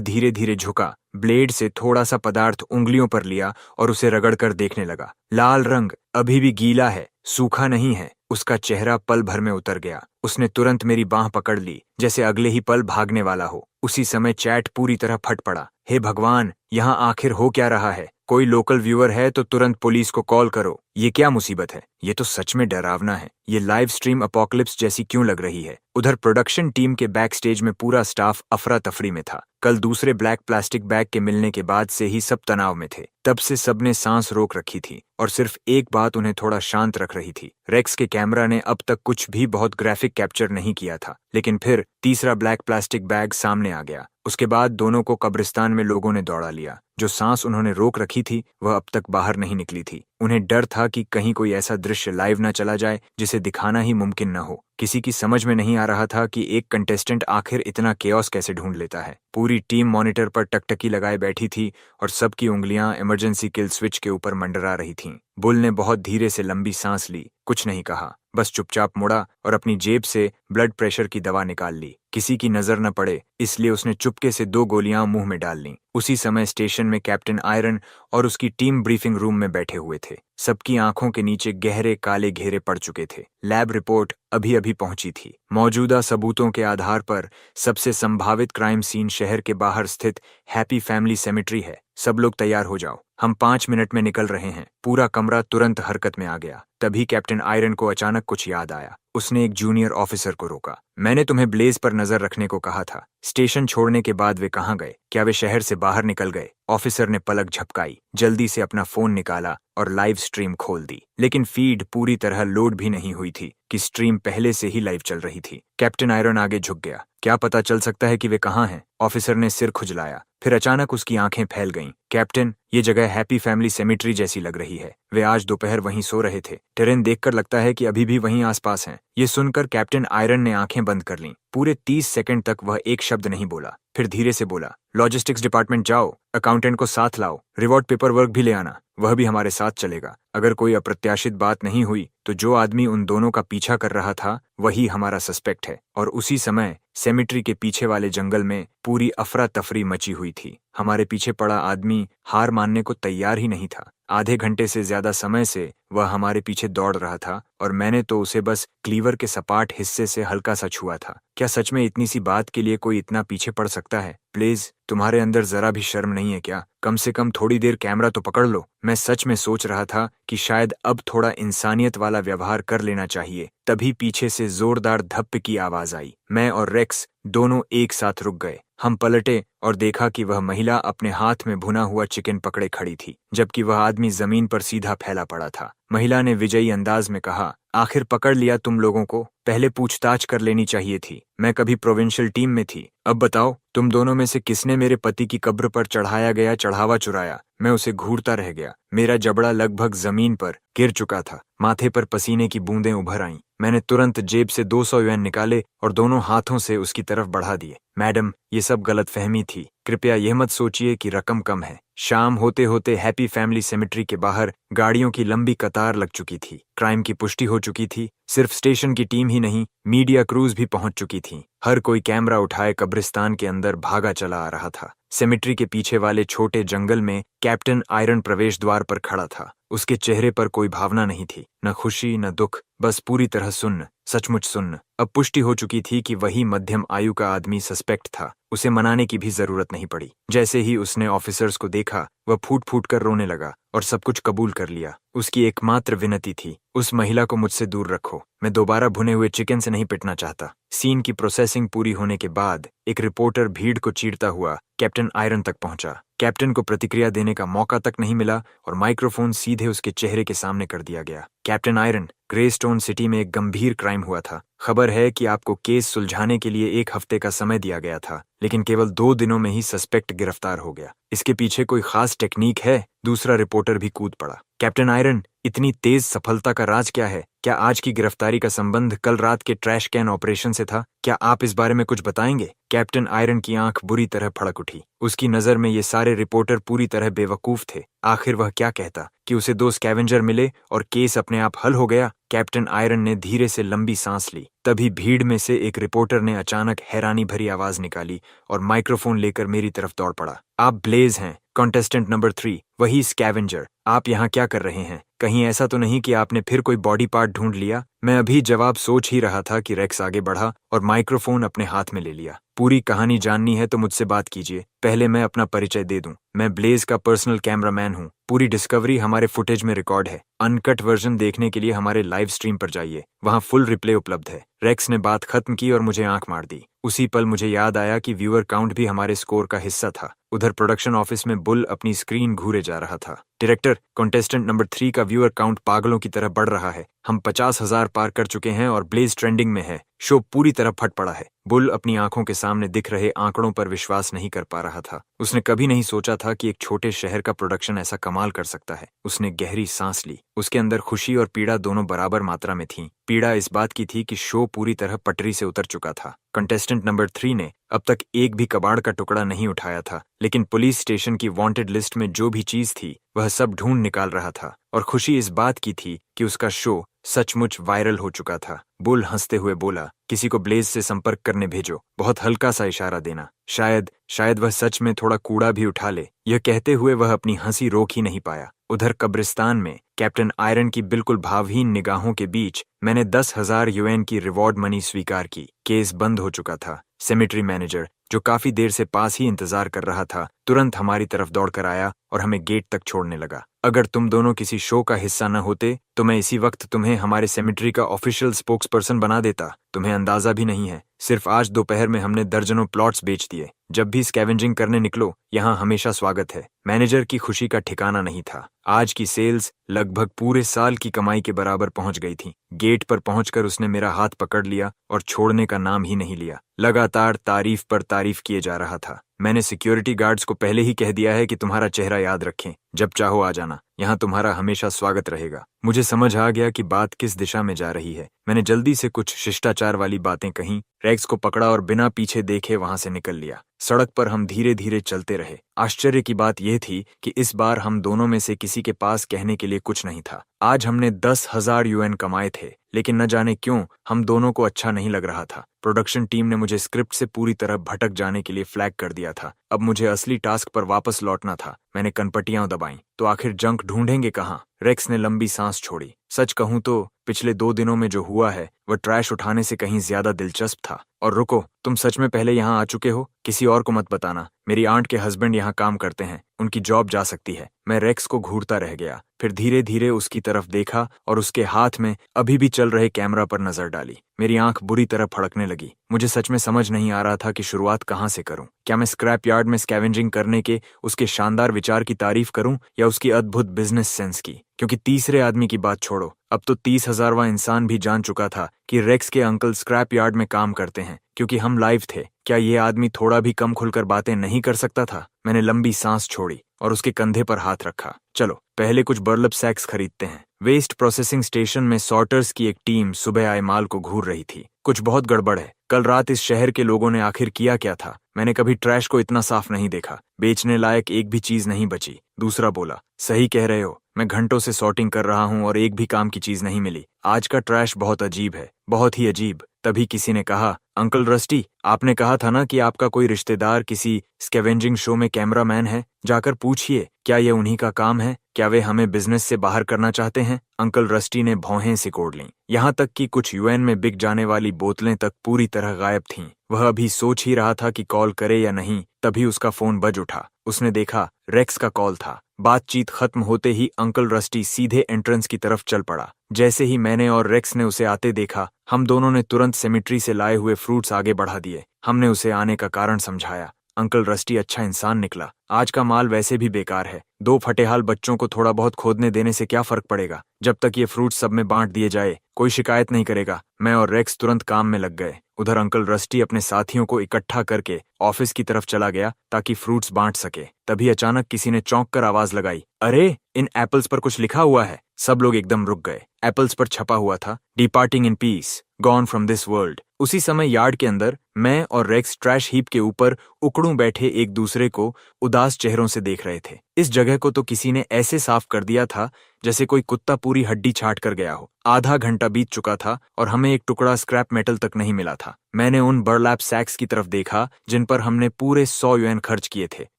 धीरे धीरे झुका, ब्लेड से थोड़ा सा पदार्थ उंगलियों पर लिया और उसे रगड़कर देखने लगा। लाल रंग अभी भी गीला है, सूखा नहीं है। उसका चेहरा पल भर में उतर गया। उसने तुरंत मेरी बांह पकड़ ली, जैसे अगले ही पल भागने वाला हो। उसी समय चैट पूरी तरह फट पड़ा। हे भगवान, यहाँ आखिर हो क्या रहा है? कोई लोकल व्यूअर है तो तुरंत पुलिस को कॉल करो। ये क्या मुसीबत है? ये तो सच में डरावना है। ये लाइव स्ट्रीम अपोकलिप्स जैसी क्यों लग रही है? उधर प्रोडक्शन टीम के बैक स्टेज में पूरा स्टाफ अफरा तफरी में था। कल दूसरे ब्लैक प्लास्टिक बैग के मिलने के बाद से ही सब तनाव में थे। तब से सबने सांस रोक रखी थी और सिर्फ एक बात उन्हें थोड़ा शांत रख रही थी। रेक्स के कैमरा ने अब तक कुछ भी बहुत ग्राफिक कैप्चर नहीं किया था, लेकिन फिर तीसरा ब्लैक प्लास्टिक बैग सामने आ गया। उसके बाद दोनों को कब्रिस्तान में लोगों ने दौड़ा लिया। जो सांस उन्होंने रोक रखी थी वह अब तक बाहर नहीं निकली थी। उन्हें डर था कि कहीं कोई ऐसा दृश्य लाइव न चला जाए जिसे दिखाना ही मुमकिन न हो। किसी की समझ में नहीं आ रहा था कि एक कंटेस्टेंट आखिर इतना केओस कैसे ढूंढ लेता है। पूरी टीम मॉनिटर पर टकटकी लगाए बैठी थी और सबकी उंगलियां इमरजेंसी किल स्विच के ऊपर मंडरा रही थीं। बुल ने बहुत धीरे से लंबी सांस ली, कुछ नहीं कहा, बस चुपचाप मुड़ा और अपनी जेब से ब्लड प्रेशर की दवा निकाल ली। किसी की नजर न पड़े इसलिए उसने चुपके से 2 गोलियां मुंह में डाल लीं। उसी समय स्टेशन में कैप्टन आयरन और उसकी टीम ब्रीफिंग रूम में बैठे हुए थे। सबकी आंखों के नीचे गहरे काले घेरे पड़ चुके थे। लैब रिपोर्ट अभी अभी पहुंची थी। मौजूदा सबूतों के आधार पर सबसे संभावित क्राइम सीन शहर के बाहर स्थित हैप्पी फैमिली सेमेट्री है। सब लोग तैयार हो जाओ, हम 5 मिनट में निकल रहे हैं। पूरा कमरा तुरंत हरकत में आ गया। तभी कैप्टन आयरन को अचानक कुछ याद आया। उसने एक जूनियर ऑफिसर को रोका। मैंने तुम्हें ब्लेज पर नजर रखने को कहा था। स्टेशन छोड़ने के बाद वे कहाँ गए? क्या वे शहर से बाहर निकल गए? ऑफिसर ने पलक झपकाई, जल्दी से अपना फोन निकाला और लाइव स्ट्रीम खोल दी। लेकिन फीड पूरी तरह लोड भी नहीं हुई थी कि स्ट्रीम पहले से ही लाइव चल रही थी। कैप्टन आयरन आगे झुक गया। क्या पता चल सकता है कि वे कहाँ हैं? ऑफिसर ने सिर खुजलाया। फिर अचानक उसकी आंखें फैल गईं। कैप्टन, ये जगह हैप्पी फैमिली सेमेट्री जैसी लग रही है। वे आज दोपहर वहीं सो रहे थे। टेरेन देखकर लगता है कि अभी भी वहीं आसपास हैं। ये सुनकर कैप्टन आयरन ने आंखें बंद कर लीं। पूरे 30 सेकंड तक वह एक शब्द नहीं बोला। फिर धीरे से बोला, लॉजिस्टिक्स डिपार्टमेंट जाओ, अकाउंटेंट को साथ लाओ, रिवॉर्ड पेपर वर्क भी ले आना, वह भी हमारे साथ चलेगा। अगर कोई अप्रत्याशित बात नहीं हुई तो जो आदमी उन दोनों का पीछा कर रहा था वही हमारा सस्पेक्ट है। और उसी समय सेमेट्री के पीछे वाले जंगल में पूरी अफरा तफरी मची हुई थी। हमारे पीछे पड़ा आदमी हार मानने को तैयार ही नहीं था। आधे घंटे से ज्यादा समय से वह हमारे पीछे दौड़ रहा था और मैंने तो उसे बस क्लीवर के सपाट हिस्से से हल्का सा छुआ था। क्या सच में इतनी सी बात के लिए कोई इतना पीछे पड़ सकता है? प्लीज, तुम्हारे अंदर जरा भी शर्म नहीं है क्या? कम से कम थोड़ी देर कैमरा तो पकड़ लो। मैं सच में सोच रहा था कि शायद अब थोड़ा इंसानियत वाला व्यवहार कर लेना चाहिए। तभी पीछे से जोरदार धप्प की आवाज आई। मैं और रेक्स दोनों एक साथ रुक गए। हम पलटे और देखा कि वह महिला अपने हाथ में भुना हुआ चिकन पकड़े खड़ी थी, जबकि वह आदमी जमीन पर सीधा फैला पड़ा था। महिला ने विजयी अंदाज में कहा, आखिर पकड़ लिया तुम लोगों को। पहले पूछताछ कर लेनी चाहिए थी। मैं कभी प्रोविंशियल टीम में थी। अब बताओ, तुम दोनों में से किसने मेरे पति की कब्र पर चढ़ाया गया चढ़ावा चुराया? मैं उसे घूरता रह गया। मेरा जबड़ा लगभग जमीन पर गिर चुका था। माथे पर पसीने की बूंदें उभर आईं। मैंने तुरंत जेब से 200 युएन निकाले और दोनों हाथों से उसकी तरफ बढ़ा दिए। मैडम, ये सब गलतफहमी थी। कृपया यह मत सोचिए कि रकम कम है। शाम होते होते हैप्पी फैमिली सेमेट्री के बाहर गाड़ियों की लंबी कतार लग चुकी थी। क्राइम की पुष्टि हो चुकी थी। सिर्फ स्टेशन की टीम ही नहीं, मीडिया क्रूज भी पहुंच चुकी थी। हर कोई कैमरा उठाए कब्रिस्तान के अंदर भागा चला आ रहा था। सेमेट्री के पीछे वाले छोटे जंगल में कैप्टन आयरन प्रवेश द्वार पर खड़ा था। उसके चेहरे पर कोई भावना नहीं थी, न खुशी न दुख, बस पूरी तरह सुन्न, सचमुच सुन्न। अब पुष्टि हो चुकी थी कि वही मध्यम आयु का आदमी सस्पेक्ट था। उसे मनाने की भी जरूरत नहीं पड़ी। जैसे ही उसने ऑफिसर्स को देखा, वह फूट फूट कर रोने लगा और सब कुछ कबूल कर लिया। उसकी एकमात्र विनती थी, उस महिला को मुझसे दूर रखो। मैं दोबारा भुने हुए चिकन से नहीं पिटना चाहता। सीन की प्रोसेसिंग पूरी होने के बाद एक रिपोर्टर भीड़ को चीरता हुआ कैप्टन आयरन तक पहुंचा। कैप्टन को प्रतिक्रिया देने का मौका तक नहीं मिला और माइक्रोफोन सीधे उसके चेहरे के सामने कर दिया गया। कैप्टन आयरन, ग्रेस्टोन सिटी में एक गंभीर क्राइम हुआ था। खबर है कि आपको केस सुलझाने के लिए 1 हफ्ते का समय दिया गया था, लेकिन केवल 2 दिनों में ही सस्पेक्ट गिरफ्तार हो गया। इसके पीछे कोई खास टेक्निक है? दूसरा रिपोर्टर भी कूद पड़ा। कैप्टन आयरन, इतनी तेज सफलता का राज क्या है? क्या आज की गिरफ्तारी का संबंध कल रात के ट्रैश कैन ऑपरेशन से था? क्या आप इस बारे में कुछ बताएंगे? कैप्टन आयरन की आंख बुरी तरह फड़क उठी। उसकी नजर में ये सारे रिपोर्टर पूरी तरह बेवकूफ थे। आखिर वह क्या कहता कि उसे 2 स्कैवेंजर मिले और केस अपने आप हल हो गया? कैप्टन आयरन ने धीरे से लंबी सांस ली। तभी भीड़ में से एक रिपोर्टर ने अचानक हैरानी भरी आवाज निकाली और माइक्रोफोन लेकर मेरी तरफ दौड़ पड़ा। आप ब्लेज हैं, कॉन्टेस्टेंट नंबर 3, वही स्कैवेंजर। आप यहाँ क्या कर रहे हैं? कहीं ऐसा तो नहीं कि आपने फिर कोई बॉडी पार्ट ढूंढ लिया? मैं अभी जवाब सोच ही रहा था कि रेक्स आगे बढ़ा और माइक्रोफोन अपने हाथ में ले लिया। पूरी कहानी जाननी है तो मुझसे बात कीजिए। पहले मैं अपना परिचय दे दूं। मैं ब्लेज का पर्सनल कैमरामैन हूं। पूरी डिस्कवरी हमारे फुटेज में रिकॉर्ड है। अनकट वर्जन देखने के लिए हमारे लाइव स्ट्रीम पर जाइए, वहां फुल रिप्ले उपलब्ध है। रेक्स ने बात खत्म की और मुझे आंख मार दी। उसी पल मुझे याद आया कि व्यूअर काउंट भी हमारे स्कोर का हिस्सा था। उधर प्रोडक्शन ऑफिस में बुल अपनी स्क्रीन घूरे जा रहा था। डायरेक्टर, कॉन्टेस्टेंट नंबर 3 का व्यूअर काउंट पागलों की तरह बढ़ रहा है। हम 50,000 पार कर चुके हैं और ब्लेज ट्रेंडिंग में है। शो पूरी तरह फट पड़ा है। बुल अपनी आंखों के सामने दिख रहे आंकड़ों पर विश्वास नहीं कर पा रहा था। उसने कभी नहीं सोचा था कि एक छोटे शहर का प्रोडक्शन ऐसा कमाल कर सकता है। उसने गहरी सांस ली। उसके अंदर खुशी और पीड़ा दोनों बराबर मात्रा में थीं। पीड़ा इस बात की थी कि शो पूरी तरह पटरी से उतर चुका था। कंटेस्टेंट नंबर 3 ने अब तक एक भी कबाड़ का टुकड़ा नहीं उठाया था, लेकिन पुलिस स्टेशन की वांटेड लिस्ट में जो भी चीज थी वह सब ढूंढ निकाल रहा था। और खुशी इस बात की थी कि उसका शो सचमुच वायरल हो चुका था। बुल हंसते हुए बोला, किसी को ब्लेज से संपर्क करने भेजो। बहुत हल्का सा इशारा देना। शायद वह सच में थोड़ा कूड़ा भी उठा ले। यह कहते हुए वह अपनी हंसी रोक ही नहीं पाया। उधर कब्रिस्तान में कैप्टन आयरन की बिल्कुल भावहीन निगाहों के बीच मैंने 10,000 यूएन की रिवॉर्ड मनी स्वीकार की। केस बंद हो चुका था। सेमेट्री मैनेजर, जो काफी देर से पास ही इंतजार कर रहा था, तुरंत हमारी तरफ दौड़कर आया और हमें गेट तक छोड़ने लगा। अगर तुम दोनों किसी शो का हिस्सा न होते तो मैं इसी वक्त तुम्हें हमारे सेमेट्री का ऑफिशियल स्पोक्सपर्सन बना देता। तुम्हें अंदाजा भी नहीं है, सिर्फ आज दोपहर में हमने दर्जनों प्लॉट्स बेच दिए। जब भी स्कैवेंजिंग करने निकलो, यहाँ हमेशा स्वागत है। मैनेजर की खुशी का ठिकाना नहीं था। आज की सेल्स लगभग पूरे साल की कमाई के बराबर पहुंच गई थी। गेट पर पहुंचकर उसने मेरा हाथ पकड़ लिया और छोड़ने का नाम ही नहीं लिया। लगातार तारीफ पर तारीफ किए जा रहा था। मैंने सिक्योरिटी गार्ड्स को पहले ही कह दिया है कि तुम्हारा चेहरा याद रखें। जब चाहो आ जाना, यहाँ तुम्हारा हमेशा स्वागत रहेगा। मुझे समझ आ गया कि बात किस दिशा में जा रही है। मैंने जल्दी से कुछ शिष्टाचार वाली बातें कहीं, रेक्स को पकड़ा और बिना पीछे देखे वहां से निकल लिया। सड़क पर हम धीरे धीरे चलते रहे। आश्चर्य की बात यह थी कि इस बार हम दोनों में से किसी के पास कहने के लिए कुछ नहीं था। आज हमने 10,000 यूएन कमाए थे, लेकिन न जाने क्यों हम दोनों को अच्छा नहीं लग रहा था। प्रोडक्शन टीम ने मुझे स्क्रिप्ट से पूरी तरह भटक जाने के लिए फ्लैग कर दिया था। अब मुझे असली टास्क पर वापस लौटना था। मैंने कनपटियां दबाईं। तो आखिर जंक ढूंढेंगे कहाँ? रेक्स ने लंबी सांस छोड़ी। सच कहूं तो पिछले 2 दिनों में जो हुआ है वह ट्रैश उठाने से कहीं ज्यादा दिलचस्प था। और रुको, तुम सच में पहले यहाँ आ चुके हो? किसी और को मत बताना। मेरी आंट के हस्बैंड यहाँ काम करते हैं, उनकी जॉब जा सकती है। मैं रेक्स को घूरता रह गया, फिर धीरे धीरे उसकी तरफ देखा और उसके हाथ में अभी भी चल रहे कैमरा पर नजर डाली। मेरी आंख बुरी तरह फड़कने लगी। मुझे सच में समझ नहीं आ रहा था कि शुरुआत कहाँ से करूं। क्या मैं स्क्रैप यार्ड में स्कैवेंजिंग करने के उसके शानदार विचार की तारीफ करूं या उसकी अद्भुत बिजनेस सेंस की? क्योंकि तीसरे आदमी की बात छोड़ो, अब तो 30,000वां इंसान भी जान चुका था कि रेक्स के अंकल स्क्रैप यार्ड में काम करते हैं, क्योंकि हम लाइव थे। क्या ये आदमी थोड़ा भी कम खुलकर बातें नहीं कर सकता था? मैंने लंबी सांस छोड़ी और उसके कंधे पर हाथ रखा। चलो पहले कुछ बर्लप सैक्स खरीदते हैं। वेस्ट प्रोसेसिंग स्टेशन में सॉर्टर्स की एक टीम सुबह आए माल को घूर रही थी। कुछ बहुत गड़बड़ है। कल रात इस शहर के लोगों ने आखिर किया क्या था? मैंने कभी ट्रैश को इतना साफ नहीं देखा। बेचने लायक एक भी चीज नहीं बची। दूसरा बोला, सही कह रहे हो, मैं घंटों से सॉर्टिंग कर रहा हूँ और एक भी काम की चीज नहीं मिली। आज का ट्रैश बहुत अजीब है, बहुत ही अजीब। तभी किसी ने कहा, अंकल रस्टी, आपने कहा था ना कि आपका कोई रिश्तेदार किसी स्कैवेंजिंग शो में कैमरामैन है। जाकर पूछिए, क्या ये उन्हीं का काम है? क्या वे हमें बिजनेस से बाहर करना चाहते हैं? अंकल रस्टी ने भौहें सिकोड़ लीं। यहाँ तक कि कुछ यूएन में बिक जाने वाली बोतलें तक पूरी तरह गायब थीं। वह अभी सोच ही रहा था कि कॉल करे या नहीं, तभी उसका फोन बज उठा। उसने देखा रेक्स का कॉल था। बातचीत खत्म होते ही अंकल रस्टी सीधे एंट्रेंस की तरफ चल पड़ा। जैसे ही मैंने और रेक्स ने उसे आते देखा, हम दोनों ने तुरंत सेमेट्री से लाए हुए फ्रूट्स आगे बढ़ा दिए। हमने उसे आने का कारण समझाया। अंकल रस्टी अच्छा इंसान निकला। आज का माल वैसे भी बेकार है। 2 फटेहाल बच्चों को थोड़ा बहुत खोदने देने से क्या फर्क पड़ेगा? जब तक ये फ्रूट सब में बांट दिए जाए, कोई शिकायत नहीं करेगा। मैं और रेक्स तुरंत काम में लग गए। उधर अंकल रस्टी अपने साथियों को इकट्ठा करके ऑफिस की तरफ चला गया ताकि फ्रूट्स बांट सके। तभी अचानक किसी ने चौंक कर आवाज लगाई, अरे इन एप्पल्स पर कुछ लिखा हुआ है। सब लोग एकदम रुक गए। एप्पल्स पर छपा हुआ था, departing in peace, gone from this world. उसी समय यार्ड के अंदर मैं और रेक्स ट्रैश हीप के ऊपर उकड़ूं बैठे एक दूसरे को उदास चेहरों से देख रहे थे। इस जगह को तो किसी ने ऐसे साफ कर दिया था जैसे कोई कुत्ता पूरी हड्डी छाट कर गया हो। आधा घंटा बीत चुका था और हमें एक टुकड़ा स्क्रैप मेटल तक नहीं मिला था। मैंने उन बर्लैप सैक्स की तरफ देखा जिन पर हमने पूरे 100 युएन खर्च किए थे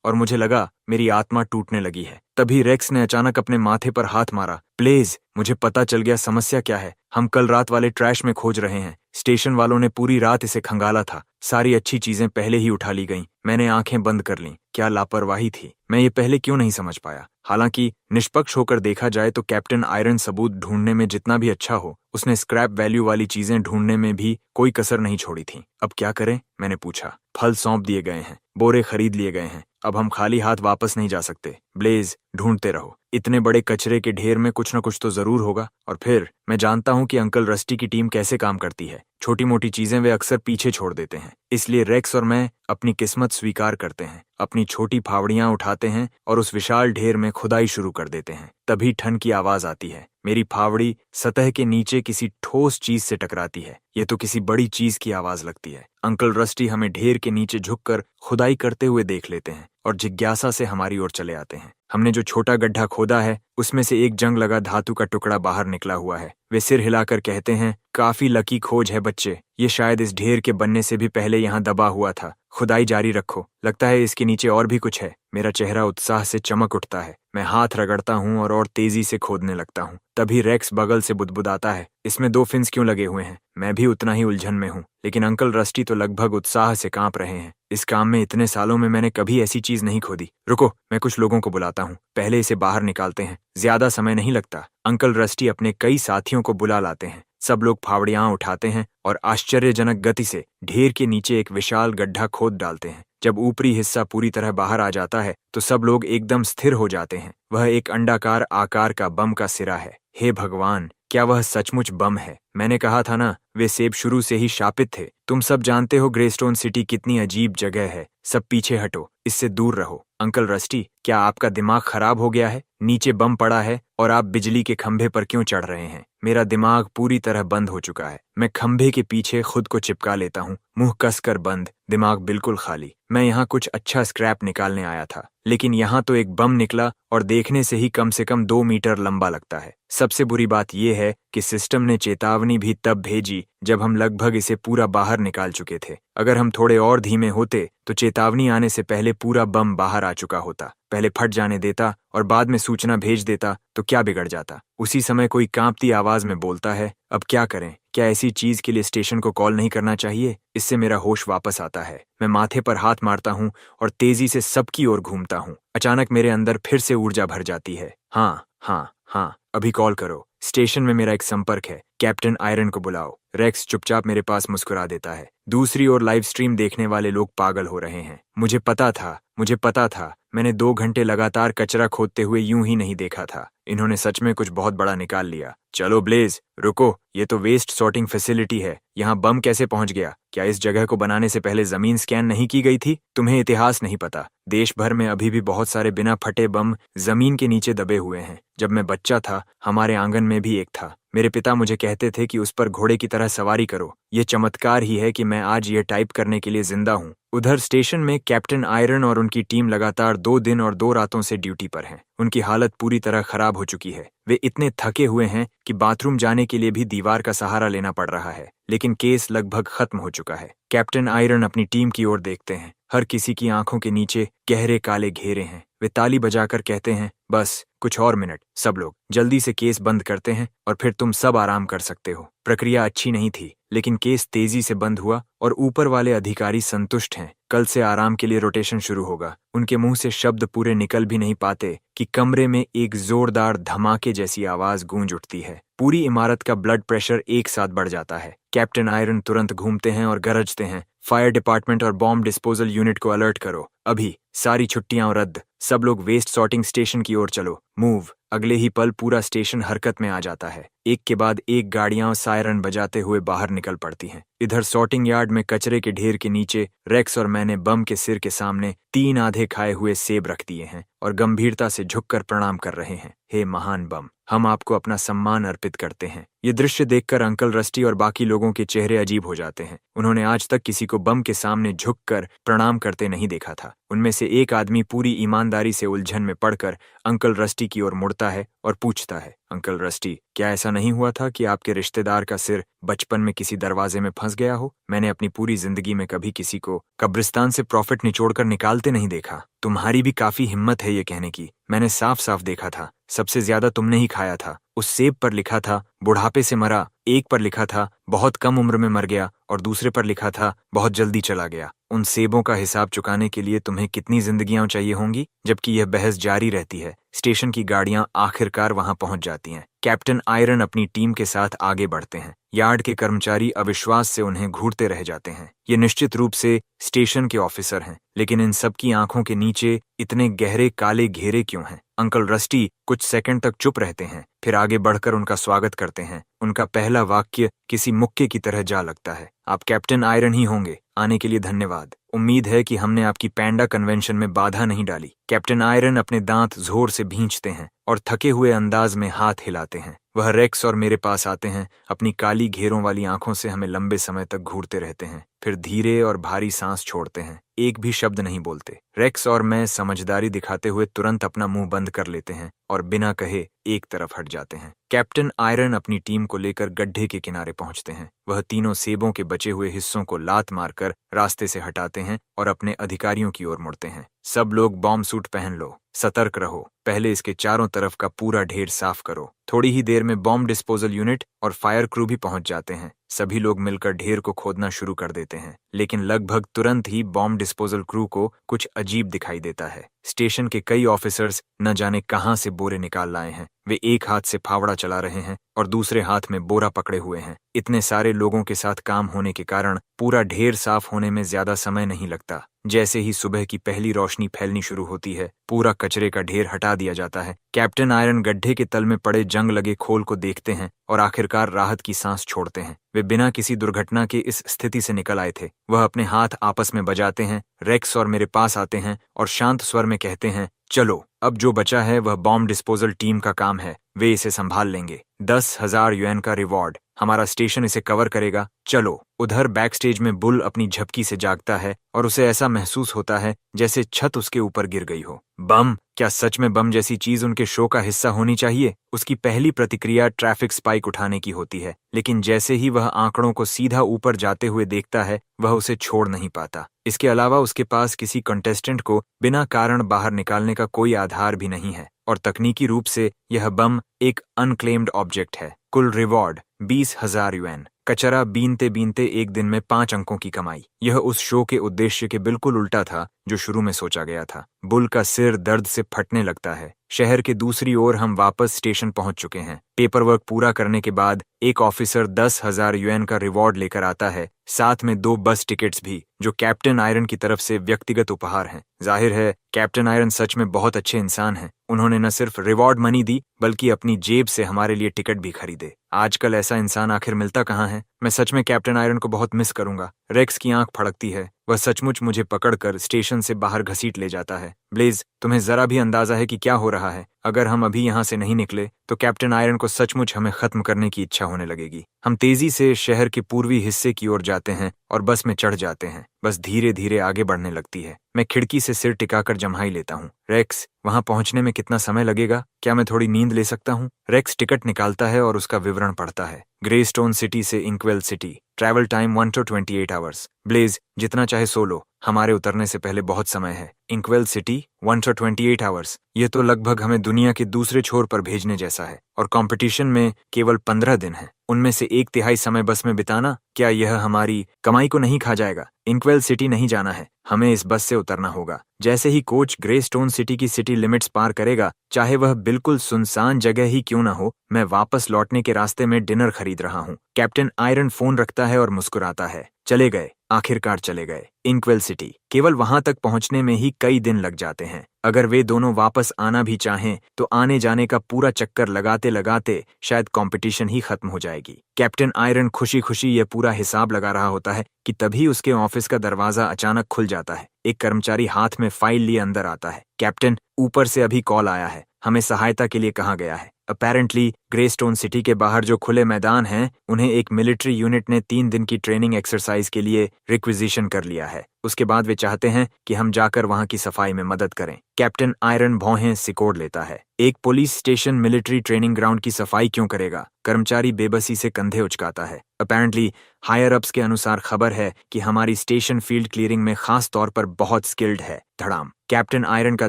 और मुझे लगा मेरी आत्मा टूटने लगी है। तभी रेक्स ने अचानक अपने माथे पर हाथ मारा। प्लीज, मुझे पता चल गया समस्या क्या है। हम कल रात वाले ट्रैश में खोज रहे हैं। स्टेशन वालों ने पूरी रात इसे खंगाला था। सारी अच्छी चीजें पहले ही उठा ली गईं। मैंने आंखें बंद कर लीं। क्या लापरवाही थी। मैं ये पहले क्यों नहीं समझ पाया। हालांकि निष्पक्ष होकर देखा जाए तो कैप्टन आयरन सबूत ढूंढने में जितना भी अच्छा हो, उसने स्क्रैप वैल्यू वाली चीजें ढूंढने में भी कोई कसर नहीं छोड़ी थी। अब क्या करें, मैंने पूछा। फल सौंप दिए गए हैं, बोरे खरीद लिए गए हैं। अब हम खाली हाथ वापस नहीं जा सकते। ब्लेज, ढूंढते रहो। इतने बड़े कचरे के ढेर में कुछ न कुछ तो जरूर होगा। और फिर मैं जानता हूं कि अंकल रस्टी की टीम कैसे काम करती है। छोटी मोटी चीजें वे अक्सर पीछे छोड़ देते हैं। इसलिए रेक्स और मैं अपनी किस्मत स्वीकार करते हैं, अपनी छोटी फावड़ियां उठाते हैं और उस विशाल ढेर में खुदाई शुरू कर देते हैं। तभी ठन की आवाज आती है। मेरी फावड़ी सतह के नीचे किसी ठोस चीज से टकराती है। ये तो किसी बड़ी चीज की आवाज लगती है। अंकल रस्टी हमें ढेर के नीचे झुककर खुदाई करते हुए देख लेते हैं और जिज्ञासा से हमारी ओर चले आते हैं। हमने जो छोटा गड्ढा खोदा है उसमें से एक जंग लगा धातु का टुकड़ा बाहर निकला हुआ है। वे सिर हिलाकर कहते हैं, काफी लकी खोज है बच्चे। ये शायद इस ढेर के बनने से भी पहले यहाँ दबा हुआ था। खुदाई जारी रखो, लगता है इसके नीचे और भी कुछ है। मेरा चेहरा उत्साह से चमक उठता है। मैं हाथ रगड़ता हूँ और तेजी से खोदने लगता हूँ। तभी रेक्स बगल से बुदबुदाता है, इसमें 2 फिन्स क्यों लगे हुए हैं। मैं भी उतना ही उलझन में हूँ, लेकिन अंकल रस्टी तो लगभग उत्साह से कांप रहे हैं। इस काम में इतने सालों में मैंने कभी ऐसी चीज नहीं खोदी। रुको, मैं कुछ लोगों को बुलाता हूँ, पहले इसे बाहर निकालते हैं। ज्यादा समय नहीं लगता। अंकल रस्टी अपने कई साथियों को बुला लाते हैं। सब लोग फावड़ियां उठाते हैं और आश्चर्यजनक गति से ढेर के नीचे एक विशाल गड्ढा खोद डालते हैं। जब ऊपरी हिस्सा पूरी तरह बाहर आ जाता है तो सब लोग एकदम स्थिर हो जाते हैं। वह एक अंडाकार आकार का बम का सिरा है। हे भगवान, क्या वह सचमुच बम है। मैंने कहा था ना, वे सेब शुरू से ही शापित थे। तुम सब जानते हो ग्रेस्टोन सिटी कितनी अजीब जगह है। सब पीछे हटो, इससे दूर रहो। अंकल रस्टी, क्या आपका दिमाग खराब हो गया है। नीचे बम पड़ा है और आप बिजली के खंभे पर क्यों चढ़ रहे हैं। मेरा दिमाग पूरी तरह बंद हो चुका है। मैं खंभे के पीछे खुद को चिपका लेता हूँ, मुंह कसकर बंद, दिमाग बिल्कुल खाली। मैं यहाँ कुछ अच्छा स्क्रैप निकालने आया था, लेकिन यहाँ तो एक बम निकला और देखने से कम 2 मीटर लंबा लगता है। सबसे बुरी बात यह है कि सिस्टम ने चेतावनी भी तब भेजी जब हम लगभग इसे पूरा बाहर निकाल चुके थे। अगर हम थोड़े और धीमे होते तो चेतावनी आने से पहले पूरा बम बाहर आ चुका होता। पहले फट जाने देता और बाद में सूचना भेज देता तो क्या बिगड़ जाता। उसी समय कोई कांपती आवाज में बोलता है, अब क्या करें। क्या ऐसी चीज के लिए स्टेशन को कॉल नहीं करना चाहिए। इससे मेरा होश वापस आता है। मैं माथे पर हाथ मारता हूँ और तेजी से सबकी ओर घूमता हूँ। अचानक मेरे अंदर फिर से ऊर्जा भर जाती है। हाँ, अभी कॉल करो। स्टेशन में मेरा एक संपर्क है, कैप्टन आयरन को बुलाओ। रेक्स चुपचाप मेरे पास मुस्कुरा देता है। दूसरी ओर लाइव स्ट्रीम देखने वाले लोग पागल हो रहे हैं। मुझे पता था। मैंने 2 घंटे लगातार कचरा खोदते हुए यूं ही नहीं देखा था। इन्होंने सच में कुछ बहुत बड़ा निकाल लिया। चलो ब्लेज, रुको, ये तो वेस्ट सॉर्टिंग फैसिलिटी है। यहाँ बम कैसे पहुंच गया। क्या इस जगह को बनाने से पहले जमीन स्कैन नहीं की गई थी। तुम्हें इतिहास नहीं पता। देश भर में अभी भी बहुत सारे बिना फटे बम जमीन के नीचे दबे हुए हैं। जब मैं बच्चा था, हमारे आंगन में भी एक था। मेरे पिता मुझे कहते थे कि उस पर घोड़े की तरह सवारी करो। ये चमत्कार ही है कि मैं आज ये टाइप करने के लिए जिंदा हूँ। उधर स्टेशन में कैप्टन आयरन और उनकी टीम लगातार 2 दिन और 2 रातों से ड्यूटी पर हैं। उनकी हालत पूरी तरह खराब हो चुकी है। वे इतने थके हुए हैं कि बाथरूम जाने के लिए भी दीवार का सहारा लेना पड़ रहा है। लेकिन केस लगभग खत्म हो चुका है। कैप्टन आयरन अपनी टीम की ओर देखते हैं। हर किसी की आंखों के नीचे गहरे काले घेरे हैं। वे ताली बजाकर कहते हैं, बस कुछ और मिनट। सब लोग जल्दी से केस बंद करते हैं और फिर तुम सब आराम कर सकते हो। प्रक्रिया अच्छी नहीं थी, लेकिन केस तेजी से बंद हुआ और ऊपर वाले अधिकारी संतुष्ट हैं। कल से आराम के लिए रोटेशन शुरू होगा। उनके मुंह से शब्द पूरे निकल भी नहीं पाते कि कमरे में एक जोरदार धमाके जैसी आवाज गूंज उठती है। पूरी इमारत का ब्लड प्रेशर एक साथ बढ़ जाता है। कैप्टन आयरन तुरंत घूमते हैं और गरजते हैं, फायर डिपार्टमेंट और बॉम्ब डिस्पोजल यूनिट को अलर्ट करो। अभी सारी छुट्टियां रद्द, सब लोग वेस्ट सॉर्टिंग स्टेशन की ओर चलो, मूव। अगले ही पल पूरा स्टेशन हरकत में आ जाता है। एक के बाद एक गाड़ियां सायरन बजाते हुए बाहर निकल पड़ती हैं। इधर सॉर्टिंग यार्ड में कचरे के ढेर के नीचे रेक्स और मैंने बम के सिर के सामने 3 आधे खाए हुए सेब रख दिए हैं और गंभीरता से झुककर प्रणाम कर रहे हैं। हे महान बम, हम आपको अपना सम्मान अर्पित करते हैं। ये दृश्य देखकर अंकल रस्टी और बाकी लोगों के चेहरे अजीब हो जाते हैं। उन्होंने आज तक किसी को बम के सामने झुककर प्रणाम करते नहीं देखा था। उनमें से एक आदमी पूरी ईमानदारी से उलझन में पड़कर अंकल रस्टी की ओर मुड़ता है और पूछता है, अंकल रस्टी, क्या ऐसा नहीं हुआ था कि आपके रिश्तेदार का सिर बचपन में किसी दरवाजे में फंस गया हो? मैंने अपनी पूरी जिंदगी में कभी किसी को कब्रिस्तान से प्रॉफिट निचोड़कर निकालते नहीं देखा। तुम्हारी भी काफी हिम्मत है ये कहने की। मैंने साफ साफ देखा था, सबसे ज्यादा तुमने ही खाया था। उस सेब पर लिखा था बुढ़ापे से मरा, एक पर लिखा था बहुत कम उम्र में मर गया और दूसरे पर लिखा था बहुत जल्दी चला गया। उन सेबों का हिसाब चुकाने के लिए तुम्हें कितनी जिंदगियां चाहिए होंगी? जबकि यह बहस जारी रहती है, स्टेशन की गाड़ियां आखिरकार वहां पहुंच जाती हैं। कैप्टन आयरन अपनी टीम के साथ आगे बढ़ते हैं। यार्ड के कर्मचारी अविश्वास से उन्हें घूरते रह जाते हैं। ये निश्चित रूप से स्टेशन के ऑफिसर हैं, लेकिन इन सब की आंखों के नीचे इतने गहरे काले घेरे क्यों हैं? अंकल रस्टी कुछ सेकंड तक चुप रहते हैं, फिर आगे बढ़कर उनका स्वागत करते हैं। उनका पहला वाक्य किसी मुक्के की तरह जा लगता है, आप कैप्टन आयरन ही होंगे, आने के लिए धन्यवाद। उम्मीद है कि हमने आपकी पैंडा कन्वेंशन में बाधा नहीं डाली। कैप्टन आयरन अपने दांत जोर से भींचते हैं और थके हुए अंदाज में हाथ हिलाते हैं। वह रेक्स और मेरे पास आते हैं, अपनी काली घेरों वाली आंखों से हमें लंबे समय तक घूरते रहते हैं, फिर धीरे और भारी सांस छोड़ते हैं, एक भी शब्द नहीं बोलते। रेक्स और मैं समझदारी दिखाते हुए तुरंत अपना मुंह बंद कर लेते हैं और बिना कहे एक तरफ हट जाते हैं। कैप्टन आयरन अपनी टीम को लेकर गड्ढे के किनारे पहुंचते हैं। वह तीनों सेबों के बचे हुए हिस्सों को लात मारकर रास्ते से हटाते हैं और अपने अधिकारियों की ओर मुड़ते हैं। सब लोग बॉम्ब सूट पहन लो, सतर्क रहो, पहले इसके चारों तरफ का पूरा ढेर साफ करो। थोड़ी ही देर में बॉम्ब डिस्पोजल यूनिट और फायर क्रू भी पहुंच जाते हैं। सभी लोग मिलकर ढेर को खोदना शुरू कर देते हैं, लेकिन लगभग तुरंत ही बॉम्ब डिस्पोजल क्रू को कुछ अजीब दिखाई देता है। स्टेशन के कई ऑफिसर्स न जाने कहां से बोरे निकाल लाए हैं। वे एक हाथ से फावड़ा चला रहे हैं और दूसरे हाथ में बोरा पकड़े हुए हैं। इतने सारे लोगों के साथ काम होने के कारण पूरा ढेर साफ होने में ज्यादा समय नहीं लगता। जैसे ही सुबह की पहली रोशनी फैलनी शुरू होती है, पूरा कचरे का ढेर हटा दिया जाता है। कैप्टन आयरन गड्ढे के तल में पड़े जंग लगे खोल को देखते हैं और आखिरकार राहत की सांस छोड़ते हैं। वे बिना किसी दुर्घटना के इस स्थिति से निकल आए थे। वह अपने हाथ आपस में बजाते हैं, रेक्स और मेरे पास आते हैं और शांत स्वर में कहते हैं, चलो अब जो बचा है वह बॉम्ब डिस्पोजल टीम का काम है, वे इसे संभाल लेंगे। 10,000 युएन का रिवॉर्ड, हमारा स्टेशन इसे कवर करेगा, चलो। उधर बैक स्टेज में बुल अपनी झपकी से जागता है और उसे ऐसा महसूस होता है जैसे छत उसके ऊपर गिर गई हो। बम, क्या सच में बम जैसी चीज उनके शो का हिस्सा होनी चाहिए? उसकी पहली प्रतिक्रिया ट्रैफिक स्पाइक उठाने की होती है, लेकिन जैसे ही वह आंकड़ों को सीधा ऊपर जाते हुए देखता है, वह उसे छोड़ नहीं पाता। इसके अलावा उसके पास किसी कंटेस्टेंट को बिना कारण बाहर निकालने का कोई आधार भी नहीं है और तकनीकी रूप से यह बम एक अनक्लेम्ड ऑब्जेक्ट है। कुल रिवॉर्ड 20,000 युएन। कचरा बीनते बीनते एक दिन में 5 अंकों की कमाई। यह उस शो के उद्देश्य के बिल्कुल उल्टा था जो शुरू में सोचा गया था। बुल का सिर दर्द से फटने लगता है। शहर के दूसरी ओर हम वापस स्टेशन पहुंच चुके हैं। पेपर वर्क पूरा करने के बाद एक ऑफिसर 10,000 युएन का रिवॉर्ड लेकर आता है, साथ में 2 बस टिकट्स भी, जो कैप्टन आयरन की तरफ से व्यक्तिगत उपहार हैं। जाहिर है कैप्टन आयरन सच में बहुत अच्छे इंसान हैं। उन्होंने न सिर्फ रिवॉर्ड मनी दी, बल्कि अपनी जेब से हमारे लिए टिकट भी खरीदे। आजकल ऐसा इंसान आखिर मिलता कहाँ है? मैं सच में कैप्टन आयरन को बहुत मिस करूंगा। रेक्स की आंख फड़कती है। वह सचमुच मुझे पकड़कर स्टेशन से बाहर घसीट ले जाता है। ब्लेज, तुम्हें जरा भी अंदाजा है कि क्या हो रहा है? अगर हम अभी यहाँ से नहीं निकले तो कैप्टन आयरन को सचमुच हमें खत्म करने की इच्छा होने लगेगी। हम तेजी से शहर के पूर्वी हिस्से की ओर जाते हैं और बस में चढ़ जाते हैं। बस धीरे धीरे आगे बढ़ने लगती है। मैं खिड़की से सिर टिकाकर जम्हाई लेता हूँ। रेक्स, वहां पहुंचने में कितना समय लगेगा? क्या मैं थोड़ी नींद ले सकता हूँ? रेक्स टिकट निकालता है और उसका विवरण पढ़ता है। ग्रेस्टोन सिटी से Inkwell city, travel time 1 to 28 hours. Blaze, जितना चाहे सो लो, हमारे उतरने से पहले बहुत समय है। इंक्वेल सिटी 1 to 28 आवर्स, ये तो लगभग हमें दुनिया के दूसरे छोर पर भेजने जैसा है। और कंपटीशन में केवल 15 दिन है, उनमें से 1/3 समय बस में बिताना, क्या यह हमारी कमाई को नहीं खा जाएगा? इंक्वेल सिटी नहीं जाना है, हमें इस बस से उतरना होगा। जैसे ही कोच ग्रेस्टोन सिटी की सिटी लिमिट्स पार करेगा, चाहे वह बिल्कुल सुनसान जगह ही क्यों ना हो, मैं वापस लौटने के रास्ते में डिनर खरीद रहा हूँ। कैप्टन आयरन फोन रखता है और मुस्कुराता है। चले गए। आखिरकार चले गए इंक्वेल सिटी। केवल वहां तक पहुंचने में ही कई दिन लग जाते हैं। अगर वे दोनों वापस आना भी चाहें तो आने जाने का पूरा चक्कर लगाते लगाते शायद कंपटीशन ही खत्म हो जाएगी। कैप्टन आयरन खुशी खुशी यह पूरा हिसाब लगा रहा होता है कि तभी उसके ऑफिस का दरवाजा अचानक खुल जाता है। एक कर्मचारी हाथ में फाइल लिए अंदर आता है। कैप्टन, ऊपर से अभी कॉल आया है, हमें सहायता के लिए कहा गया है। अपेरेंटली ग्रेस्टोन सिटी के बाहर जो खुले मैदान हैं, उन्हें एक मिलिट्री यूनिट ने 3 दिन की ट्रेनिंग एक्सरसाइज के लिए रिक्विजिशन कर लिया है। उसके बाद वे चाहते हैं कि हम जाकर वहां की सफाई में मदद करें। कैप्टन आयरन भौहें सिकोड़ लेता है। एक police station military training ground की सफाई क्यों करेगा? कर्मचारी बेबसी से कंधे उचकाता है। अपेरेंटली हायर अप्स के अनुसार खबर है कि हमारी स्टेशन फील्ड क्लियरिंग में खास तौर पर बहुत स्किल्ड है। धड़ाम। कैप्टन आयरन का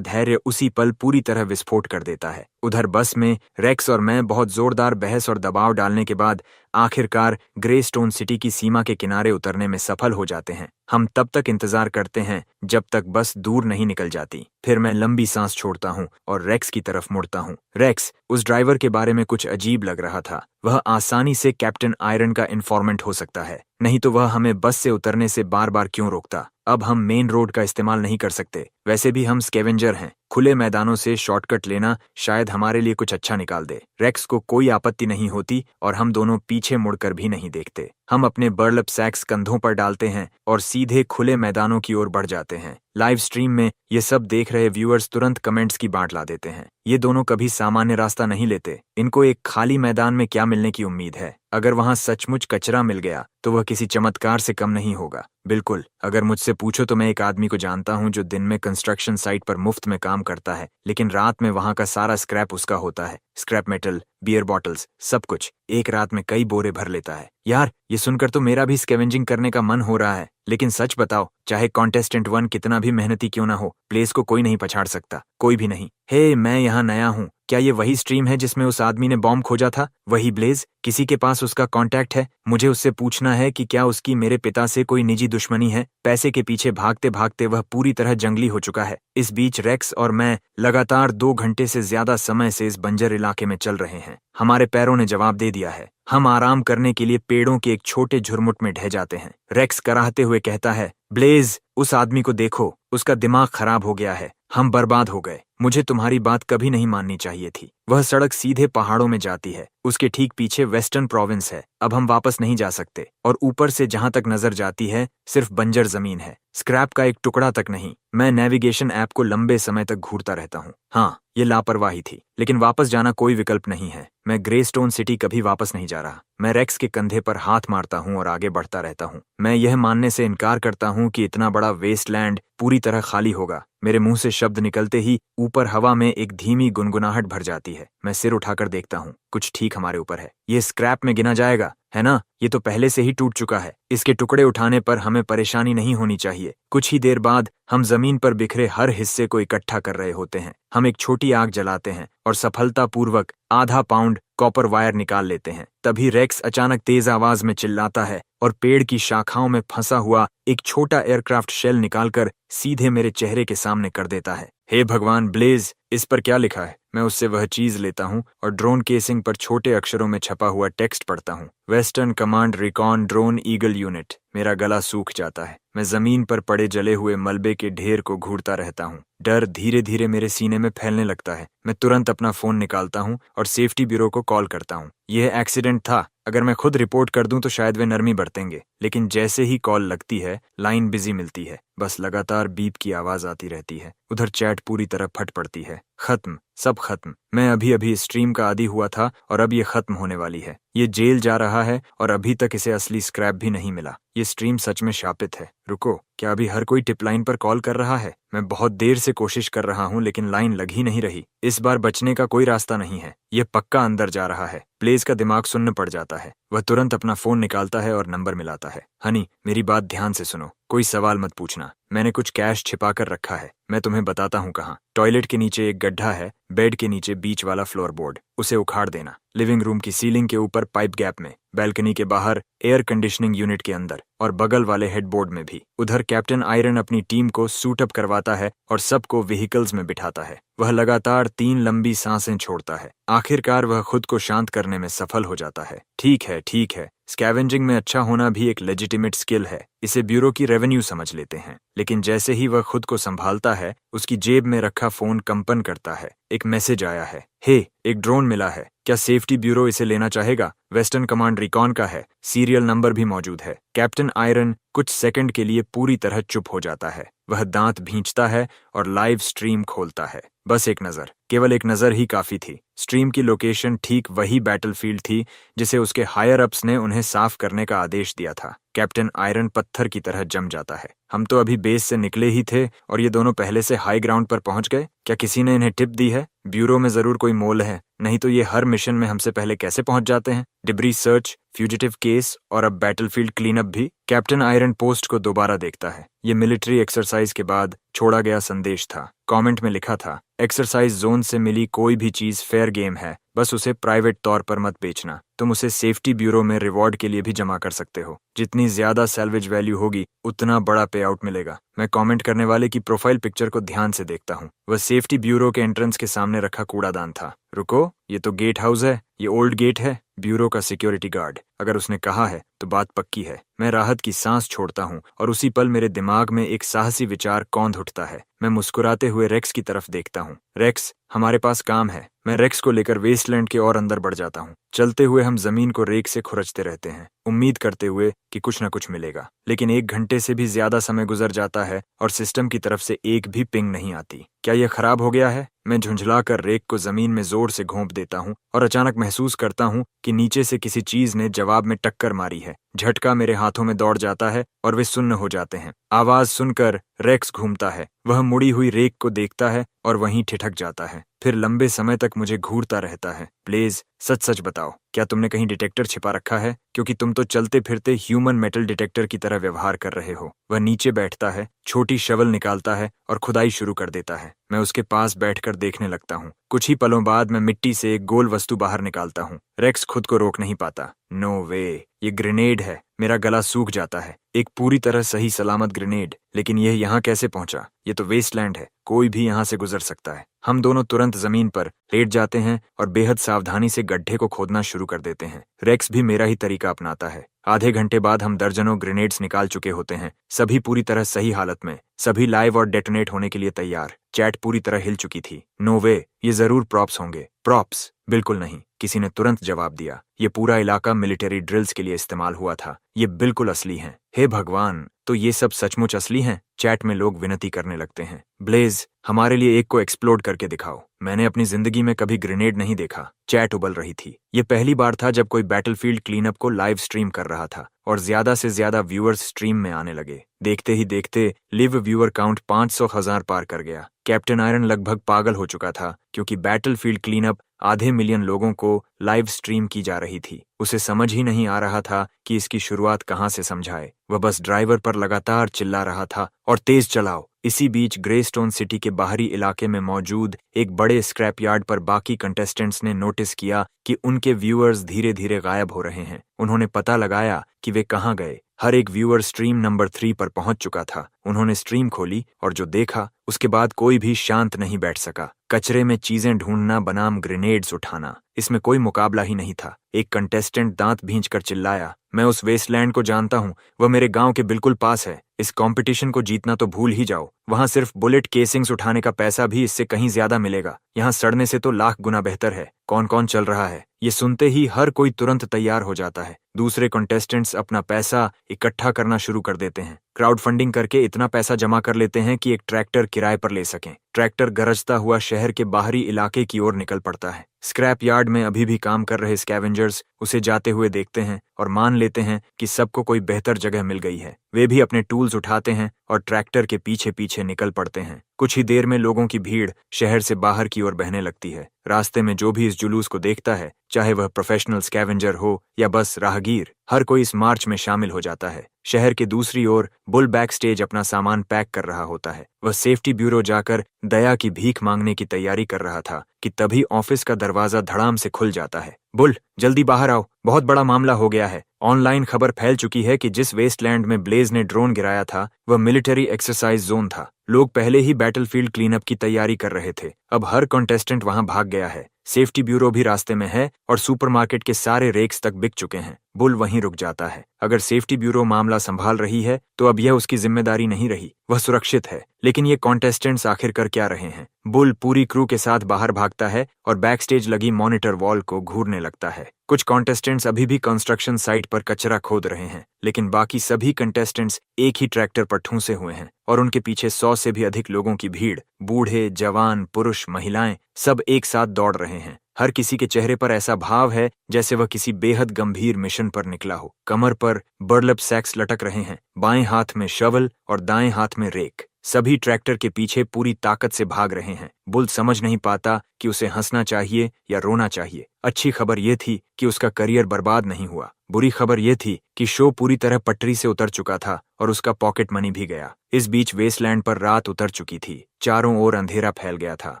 धैर्य उसी पल पूरी तरह विस्फोट कर देता है। उधर बस में रेक्स और मैं बहुत जोरदार बहस और दबाव डालने के बाद आखिरकार ग्रेस्टोन सिटी की सीमा के किनारे उतरने में सफल हो जाते हैं। हम तब तक इंतजार करते हैं जब तक बस दूर नहीं निकल जाती। फिर मैं लंबी सांस छोड़ता हूँ और रेक्स की तरफ मुड़ता हूँ। रेक्स, उस ड्राइवर के बारे में कुछ अजीब लग रहा था। वह आसानी से कैप्टन आयरन का इन्फॉर्मेंट हो सकता है, नहीं तो वह हमें बस से उतरने से बार बार क्यों रोकता? अब हम मेन रोड का इस्तेमाल नहीं कर सकते। वैसे भी हम स्कैवेंजर हैं। खुले मैदानों से शॉर्टकट लेना शायद हमारे लिए कुछ अच्छा निकाल दे। रेक्स को कोई आपत्ति नहीं होती और हम दोनों पीछे मुड़कर भी नहीं देखते। हम अपने बर्लप सैक्स कंधों पर डालते हैं और सीधे खुले मैदानों की ओर बढ़ जाते हैं। लाइव स्ट्रीम में ये सब देख रहे व्यूअर्स तुरंत कमेंट्स की बांट ला देते हैं। ये दोनों कभी सामान्य रास्ता नहीं लेते। इनको एक खाली मैदान में क्या मिलने की उम्मीद है? अगर वहां सचमुच कचरा मिल गया तो वह किसी चमत्कार से कम नहीं होगा। बिल्कुल, अगर मुझसे पूछो तो मैं एक आदमी को जानता हूं जो दिन में कंस्ट्रक्शन साइट पर मुफ्त में काम करता है, लेकिन रात में वहां का सारा स्क्रैप उसका होता है। स्क्रैप मेटल, बियर बॉटल्स, सब कुछ एक रात में कई बोरे भर लेता है। यार, ये सुनकर तो मेरा भी स्कैवेंजिंग करने का मन हो रहा है। लेकिन सच बताओ, चाहे कॉन्टेस्टेंट 1 कितना भी मेहनती क्यों ना हो, प्लेस को कोई नहीं पछाड़ सकता। कोई भी नहीं। हे, मैं यहाँ नया हूँ। क्या ये वही स्ट्रीम है जिसमें उस आदमी ने बॉम्ब खोजा था? वही ब्लेज? किसी के पास उसका कांटेक्ट है? मुझे उससे पूछना है कि क्या उसकी मेरे पिता से कोई निजी दुश्मनी है? पैसे के पीछे भागते भागते वह पूरी तरह जंगली हो चुका है। इस बीच रेक्स और मैं लगातार 2 घंटे से ज्यादा समय से इस बंजर इलाके में चल रहे हैं। हमारे पैरों ने जवाब दे दिया है। हम आराम करने के लिए पेड़ों के एक छोटे झुरमुट में ढह जाते हैं। रेक्स कराहते हुए कहता है, ब्लेज, उस आदमी को देखो, उसका दिमाग खराब हो गया है। हम बर्बाद हो गए। मुझे तुम्हारी बात कभी नहीं माननी चाहिए थी। वह सड़क सीधे पहाड़ों में जाती है। उसके ठीक पीछे वेस्टर्न प्रोविंस है। अब हम वापस नहीं जा सकते और ऊपर से जहां तक नजर जाती है सिर्फ बंजर जमीन है। स्क्रैप का एक टुकड़ा तक नहीं। मैं नेविगेशन ऐप को लंबे समय तक घूरता रहता हूँ। हाँ, ये लापरवाही थी, लेकिन वापस जाना कोई विकल्प नहीं है। मैं ग्रेस्टोन सिटी कभी वापस नहीं जा रहा। मैं रेक्स के कंधे पर हाथ मारता हूँ और आगे बढ़ता रहता हूँ। मैं यह मानने से इनकार करता हूँ कि इतना बड़ा वेस्टलैंड पूरी तरह खाली होगा। मेरे मुंह से शब्द निकलते ही ऊपर हवा में एक धीमी गुनगुनाहट भर जाती है। मैं सिर उठाकर देखता हूँ। कुछ ठीक हमारे ऊपर है। ये स्क्रैप में गिना जाएगा, है ना? ये तो पहले से ही टूट चुका है। इसके टुकड़े उठाने पर हमें परेशानी नहीं होनी चाहिए। कुछ ही देर बाद हम जमीन पर बिखरे हर हिस्से को इकट्ठा कर रहे होते हैं। हम एक छोटी आग जलाते हैं और सफलतापूर्वक आधा पाउंड कॉपर वायर निकाल लेते हैं। तभी रेक्स अचानक तेज आवाज में चिल्लाता है और पेड़ की शाखाओं में फंसा हुआ एक छोटा एयरक्राफ्ट शेल निकालकर सीधे मेरे चेहरे के सामने कर देता है। हे भगवान, ब्लेज, इस पर क्या लिखा है? मैं उससे वह चीज लेता हूँ और ड्रोन केसिंग पर छोटे अक्षरों में छपा हुआ टेक्स्ट पढ़ता हूँ। Western command recon drone eagle unit. मेरा गला सूख जाता है। मैं जमीन पर पड़े जले हुए मलबे के ढेर को घूरता रहता हूँ। डर धीरे धीरे मेरे सीने में फैलने लगता है। मैं तुरंत अपना फोन निकालता हूँ और सेफ्टी ब्यूरो को कॉल करता हूँ। यह एक्सीडेंट था। अगर मैं खुद रिपोर्ट कर दूं तो शायद वे नरमी बरतेंगे, लेकिन जैसे ही कॉल लगती है लाइन बिजी मिलती है। बस लगातार बीप की आवाज आती रहती है। उधर चैट पूरी तरह फट पड़ती है। खत्म, सब खत्म। मैं अभी अभी स्ट्रीम का आदी हुआ था और अब ये खत्म होने वाली है। ये जेल जा रहा है और अभी तक इसे असली स्क्रैप भी नहीं मिला। ये स्ट्रीम सच में शापित है। रुको, क्या अभी हर कोई टिप लाइन पर कॉल कर रहा है? मैं बहुत देर से कोशिश कर रहा हूँ लेकिन लाइन लग ही नहीं रही। इस बार बचने का कोई रास्ता नहीं है। ये पक्का अंदर जा रहा है। ब्लेज का दिमाग सुन्न पड़ जाता है। वह तुरंत अपना फोन निकालता है और नंबर मिलाता है। हनी, मेरी बात ध्यान से सुनो। कोई सवाल मत पूछना। मैंने कुछ कैश छिपा कर रखा है। मैं तुम्हें बताता हूँ कहाँ। टॉयलेट के नीचे एक गड्ढा है। बेड के नीचे बीच वाला फ्लोर बोर्ड, उसे उखाड़ देना। लिविंग रूम की सीलिंग के ऊपर पाइप गैप में, बैल्कनी के बाहर एयर कंडीशनिंग यूनिट के अंदर और बगल वाले हेडबोर्ड में भी। उधर कैप्टन आयरन अपनी टीम को सूट अप करवाता है और सबको व्हीकल्स में बिठाता है। वह लगातार 3 लंबी सांसें छोड़ता है। आखिरकार वह खुद को शांत करने में सफल हो जाता है। ठीक है, ठीक है, स्कैवेंजिंग में अच्छा होना भी एक लेजिटिमेट स्किल है, इसे ब्यूरो की रेवेन्यू समझ लेते हैं। लेकिन जैसे ही वह खुद को संभालता है, उसकी जेब में रखा फोन कंपन करता है। एक मैसेज आया है, हे, एक ड्रोन मिला है, क्या सेफ्टी ब्यूरो इसे लेना चाहेगा? वेस्टर्न कमांड रिकॉन का है, सीरियल नंबर भी मौजूद है। कैप्टन आयरन कुछ सेकंड के लिए पूरी तरह चुप हो जाता है। वह दांत भींचता है और लाइव स्ट्रीम खोलता है। बस एक नजर, केवल एक नजर ही काफी थी। स्ट्रीम की लोकेशन ठीक वही बैटलफील्ड थी जिसे उसके हायर अप्स ने उन्हें साफ करने का आदेश दिया था। कैप्टन आयरन पत्थर की तरह जम जाता है। हम तो अभी बेस से निकले ही थे और ये दोनों पहले से हाई ग्राउंड पर पहुंच गए। क्या किसी ने इन्हें टिप दी है? ब्यूरो में जरूर कोई मोल है, नहीं तो ये हर मिशन में हमसे पहले कैसे पहुंच जाते हैं? डिब्री सर्च, फ्यूजिटिव केस और अब बैटलफील्ड क्लीनअप भी। कैप्टन आयरन पोस्ट को दोबारा देखता है। ये मिलिट्री एक्सरसाइज के बाद छोड़ा गया संदेश था। कमेंट में लिखा था, एक्सरसाइज जोन से मिली कोई भी चीज फेयर गेम है, बस उसे प्राइवेट तौर पर मत बेचना। तुम उसे सेफ्टी ब्यूरो में रिवॉर्ड के लिए भी जमा कर सकते हो। जितनी ज्यादा सैल्वेज वैल्यू होगी उतना बड़ा पे आउट मिलेगा। मैं कमेंट करने वाले की प्रोफाइल पिक्चर को ध्यान से देखता हूँ। वह सेफ्टी ब्यूरो के एंट्रेंस के सामने रखा कूड़ादान था। रुको, ये तो गेट हाउस है। ये ओल्ड गेट है, ब्यूरो का सिक्योरिटी गार्ड। अगर उसने कहा है तो बात पक्की है। मैं राहत की सांस छोड़ता हूँ और उसी पल मेरे दिमाग में एक साहसी विचार कौंध उठता है। मैं मुस्कुराते हुए रेक्स की तरफ देखता हूँ। रेक्स, हमारे पास काम है। मैं रेक्स को लेकर वेस्टलैंड के और अंदर बढ़ जाता हूँ। चलते हुए हम जमीन को रेक से खुरचते रहते हैं, उम्मीद करते हुए कि कुछ न कुछ मिलेगा। लेकिन 1 घंटे से भी ज्यादा समय गुजर जाता है और सिस्टम की तरफ से एक भी पिंग नहीं आती। क्या यह खराब हो गया है? मैं झुंझलाकर रेक को जमीन में जोर से घोंप देता हूँ और अचानक महसूस करता हूँ कि नीचे से किसी चीज ने जवाब में टक्कर मारी है। झटका मेरे हाथों में दौड़ जाता है और वे सुन्न हो जाते हैं। आवाज सुनकर रेक्स घूमता है। वह मुड़ी हुई रेक को देखता है और वहीं ठिठक जाता है। फिर लंबे समय तक मुझे घूरता रहता है। प्लीज सच सच बताओ, क्या तुमने कहीं डिटेक्टर छिपा रखा है? क्योंकि तुम तो चलते फिरते ह्यूमन मेटल डिटेक्टर की तरह व्यवहार कर रहे हो। वह नीचे बैठता है, छोटी शवल निकालता है और खुदाई शुरू कर देता है। मैं उसके पास बैठकर देखने लगता हूँ। कुछ ही पलों बाद मैं मिट्टी से एक गोल वस्तु बाहर निकालता हूँ। रेक्स खुद को रोक नहीं पाता। नो वे, ये ग्रेनेड है। मेरा गला सूख जाता है। एक पूरी तरह सही सलामत ग्रेनेड। लेकिन यह यहाँ कैसे पहुंचा? ये तो वेस्टलैंड है, कोई भी यहाँ से गुजर सकता है। हम दोनों तुरंत जमीन पर लेट जाते हैं और बेहद सावधानी से गड्ढे को खोदना शुरू कर देते हैं। रेक्स भी मेरा ही तरीका अपनाता है। आधे घंटे बाद हम दर्जनों ग्रेनेड्स निकाल चुके होते हैं, सभी पूरी तरह सही हालत में, सभी लाइव और डेटोनेट होने के लिए तैयार। चैट पूरी तरह हिल चुकी थी। नो वे, ये जरूर प्रॉप्स होंगे। प्रॉप्स? बिल्कुल नहीं, किसी ने तुरंत जवाब दिया। ये पूरा इलाका मिलिट्री ड्रिल्स के लिए इस्तेमाल हुआ था। ये बिल्कुल असली हैं। हे भगवान, तो ये सब सचमुच असली हैं? चैट में लोग विनती करने लगते हैं। ब्लेज, हमारे लिए एक को एक्सप्लोड करके दिखाओ। मैंने अपनी जिंदगी में कभी ग्रेनेड नहीं देखा। चैट उबल रही थी। ये पहली बार था जब कोई बैटलफील्ड क्लीनअप को लाइव स्ट्रीम कर रहा था और ज्यादा से ज्यादा व्यूअर्स स्ट्रीम में आने लगे। देखते ही देखते लिव व्यूअर काउंट 500,000 पार कर गया। कैप्टन आयरन लगभग पागल हो चुका था क्योंकि बैटलफील्ड क्लीनअप आधे मिलियन लोगों को लाइव स्ट्रीम की जा रही थी। उसे समझ ही नहीं आ रहा था कि इसकी शुरुआत कहाँ से समझाए। वह बस ड्राइवर पर लगातार चिल्ला रहा था और तेज चलाओ। इसी बीच ग्रेस्टोन सिटी के बाहरी इलाके में मौजूद एक बड़े स्क्रैप यार्ड पर बाकी कंटेस्टेंट्स ने नोटिस किया कि उनके व्यूअर्स धीरे धीरे गायब हो रहे हैं। उन्होंने पता लगाया कि वे कहाँ गए। हर एक व्यूअर स्ट्रीम नंबर 3 पर पहुंच चुका था। उन्होंने स्ट्रीम खोली और जो देखा उसके बाद कोई भी शांत नहीं बैठ सका। कचरे में चीजें ढूंढना बनाम ग्रेनेड्स उठाना, इसमें कोई मुकाबला ही नहीं था। एक कंटेस्टेंट दांत भींचकर चिल्लाया, मैं उस वेस्टलैंड को जानता हूँ, वह मेरे गांव के बिल्कुल पास है। इस कंपटीशन को जीतना तो भूल ही जाओ। वहां सिर्फ बुलेट केसिंग्स उठाने का पैसा भी इससे कहीं ज्यादा मिलेगा। यहाँ सड़ने से तो लाख गुना बेहतर है। कौन कौन चल रहा है? ये सुनते ही हर कोई तुरंत तैयार हो जाता है। दूसरे कंटेस्टेंट्स अपना पैसा इकट्ठा करना शुरू कर देते हैं। क्राउड फंडिंग करके इतना पैसा जमा कर लेते हैं कि एक ट्रैक्टर किराए पर ले सकें। ट्रैक्टर गरजता हुआ शहर के बाहरी इलाके की ओर निकल पड़ता है। स्क्रैप यार्ड में अभी भी काम कर रहे स्कैवेंजर्स उसे जाते हुए देखते हैं और मान लेते हैं कि सबको कोई बेहतर जगह मिल गई है। वे भी अपने टूल्स उठाते हैं और ट्रैक्टर के पीछे पीछे निकल पड़ते हैं। कुछ ही देर में लोगों की भीड़ शहर से बाहर की ओर बहने लगती है। रास्ते में जो भी इस जुलूस को देखता है, चाहे वह प्रोफेशनल स्कैवेंजर हो या बस राहगीर, हर कोई इस मार्च में शामिल हो जाता है। शहर के दूसरी ओर बुल बैक स्टेज अपना सामान पैक कर रहा होता है। वह सेफ्टी ब्यूरो जाकर दया की भीख मांगने की तैयारी कर रहा था कि तभी ऑफिस का दरवाजा धड़ाम से खुल जाता है। बुल, जल्दी बाहर आओ, बहुत बड़ा मामला हो गया है। ऑनलाइन खबर फैल चुकी है कि जिस वेस्टलैंड में ब्लेज ने ड्रोन गिराया था वह मिलिट्री एक्सरसाइज जोन था। लोग पहले ही बैटलफील्ड क्लीनअप की तैयारी कर रहे थे। अब हर कंटेस्टेंट वहां भाग गया है। सेफ्टी ब्यूरो भी रास्ते में है और सुपरमार्केट के सारे रेक्स तक बिक चुके हैं। बुल वहीं रुक जाता है। अगर सेफ्टी ब्यूरो मामला संभाल रही है तो अब यह उसकी जिम्मेदारी नहीं रही। वह सुरक्षित है। लेकिन ये कॉन्टेस्टेंट्स आखिर कर क्या रहे हैं? बुल पूरी क्रू के साथ बाहर भागता है और बैकस्टेज लगी मॉनिटर वॉल को घूरने लगता है। कुछ कॉन्टेस्टेंट्स अभी भी कंस्ट्रक्शन साइट पर कचरा खोद रहे हैं, लेकिन बाकी सभी कंटेस्टेंट्स एक ही ट्रैक्टर पर ठूंसे हुए हैं और उनके पीछे 100 से भी अधिक लोगों की भीड़। बूढ़े, जवान, पुरुष, महिलाएं सब एक साथ दौड़ रहे हैं। हर किसी के चेहरे पर ऐसा भाव है जैसे वह किसी बेहद गंभीर मिशन पर निकला हो। कमर पर बर्लप सैक्स लटक रहे हैं, बाएं हाथ में शवल और दाएं हाथ में रेक। सभी ट्रैक्टर के पीछे पूरी ताकत से भाग रहे हैं। बुल समझ नहीं पाता कि उसे हंसना चाहिए या रोना चाहिए। अच्छी खबर यह थी कि उसका करियर बर्बाद नहीं हुआ। बुरी खबर यह थी कि शो पूरी तरह पटरी से उतर चुका था और उसका पॉकेट मनी भी गया। इस बीच वेस्टलैंड पर रात उतर चुकी थी। चारों ओर अंधेरा फैल गया था।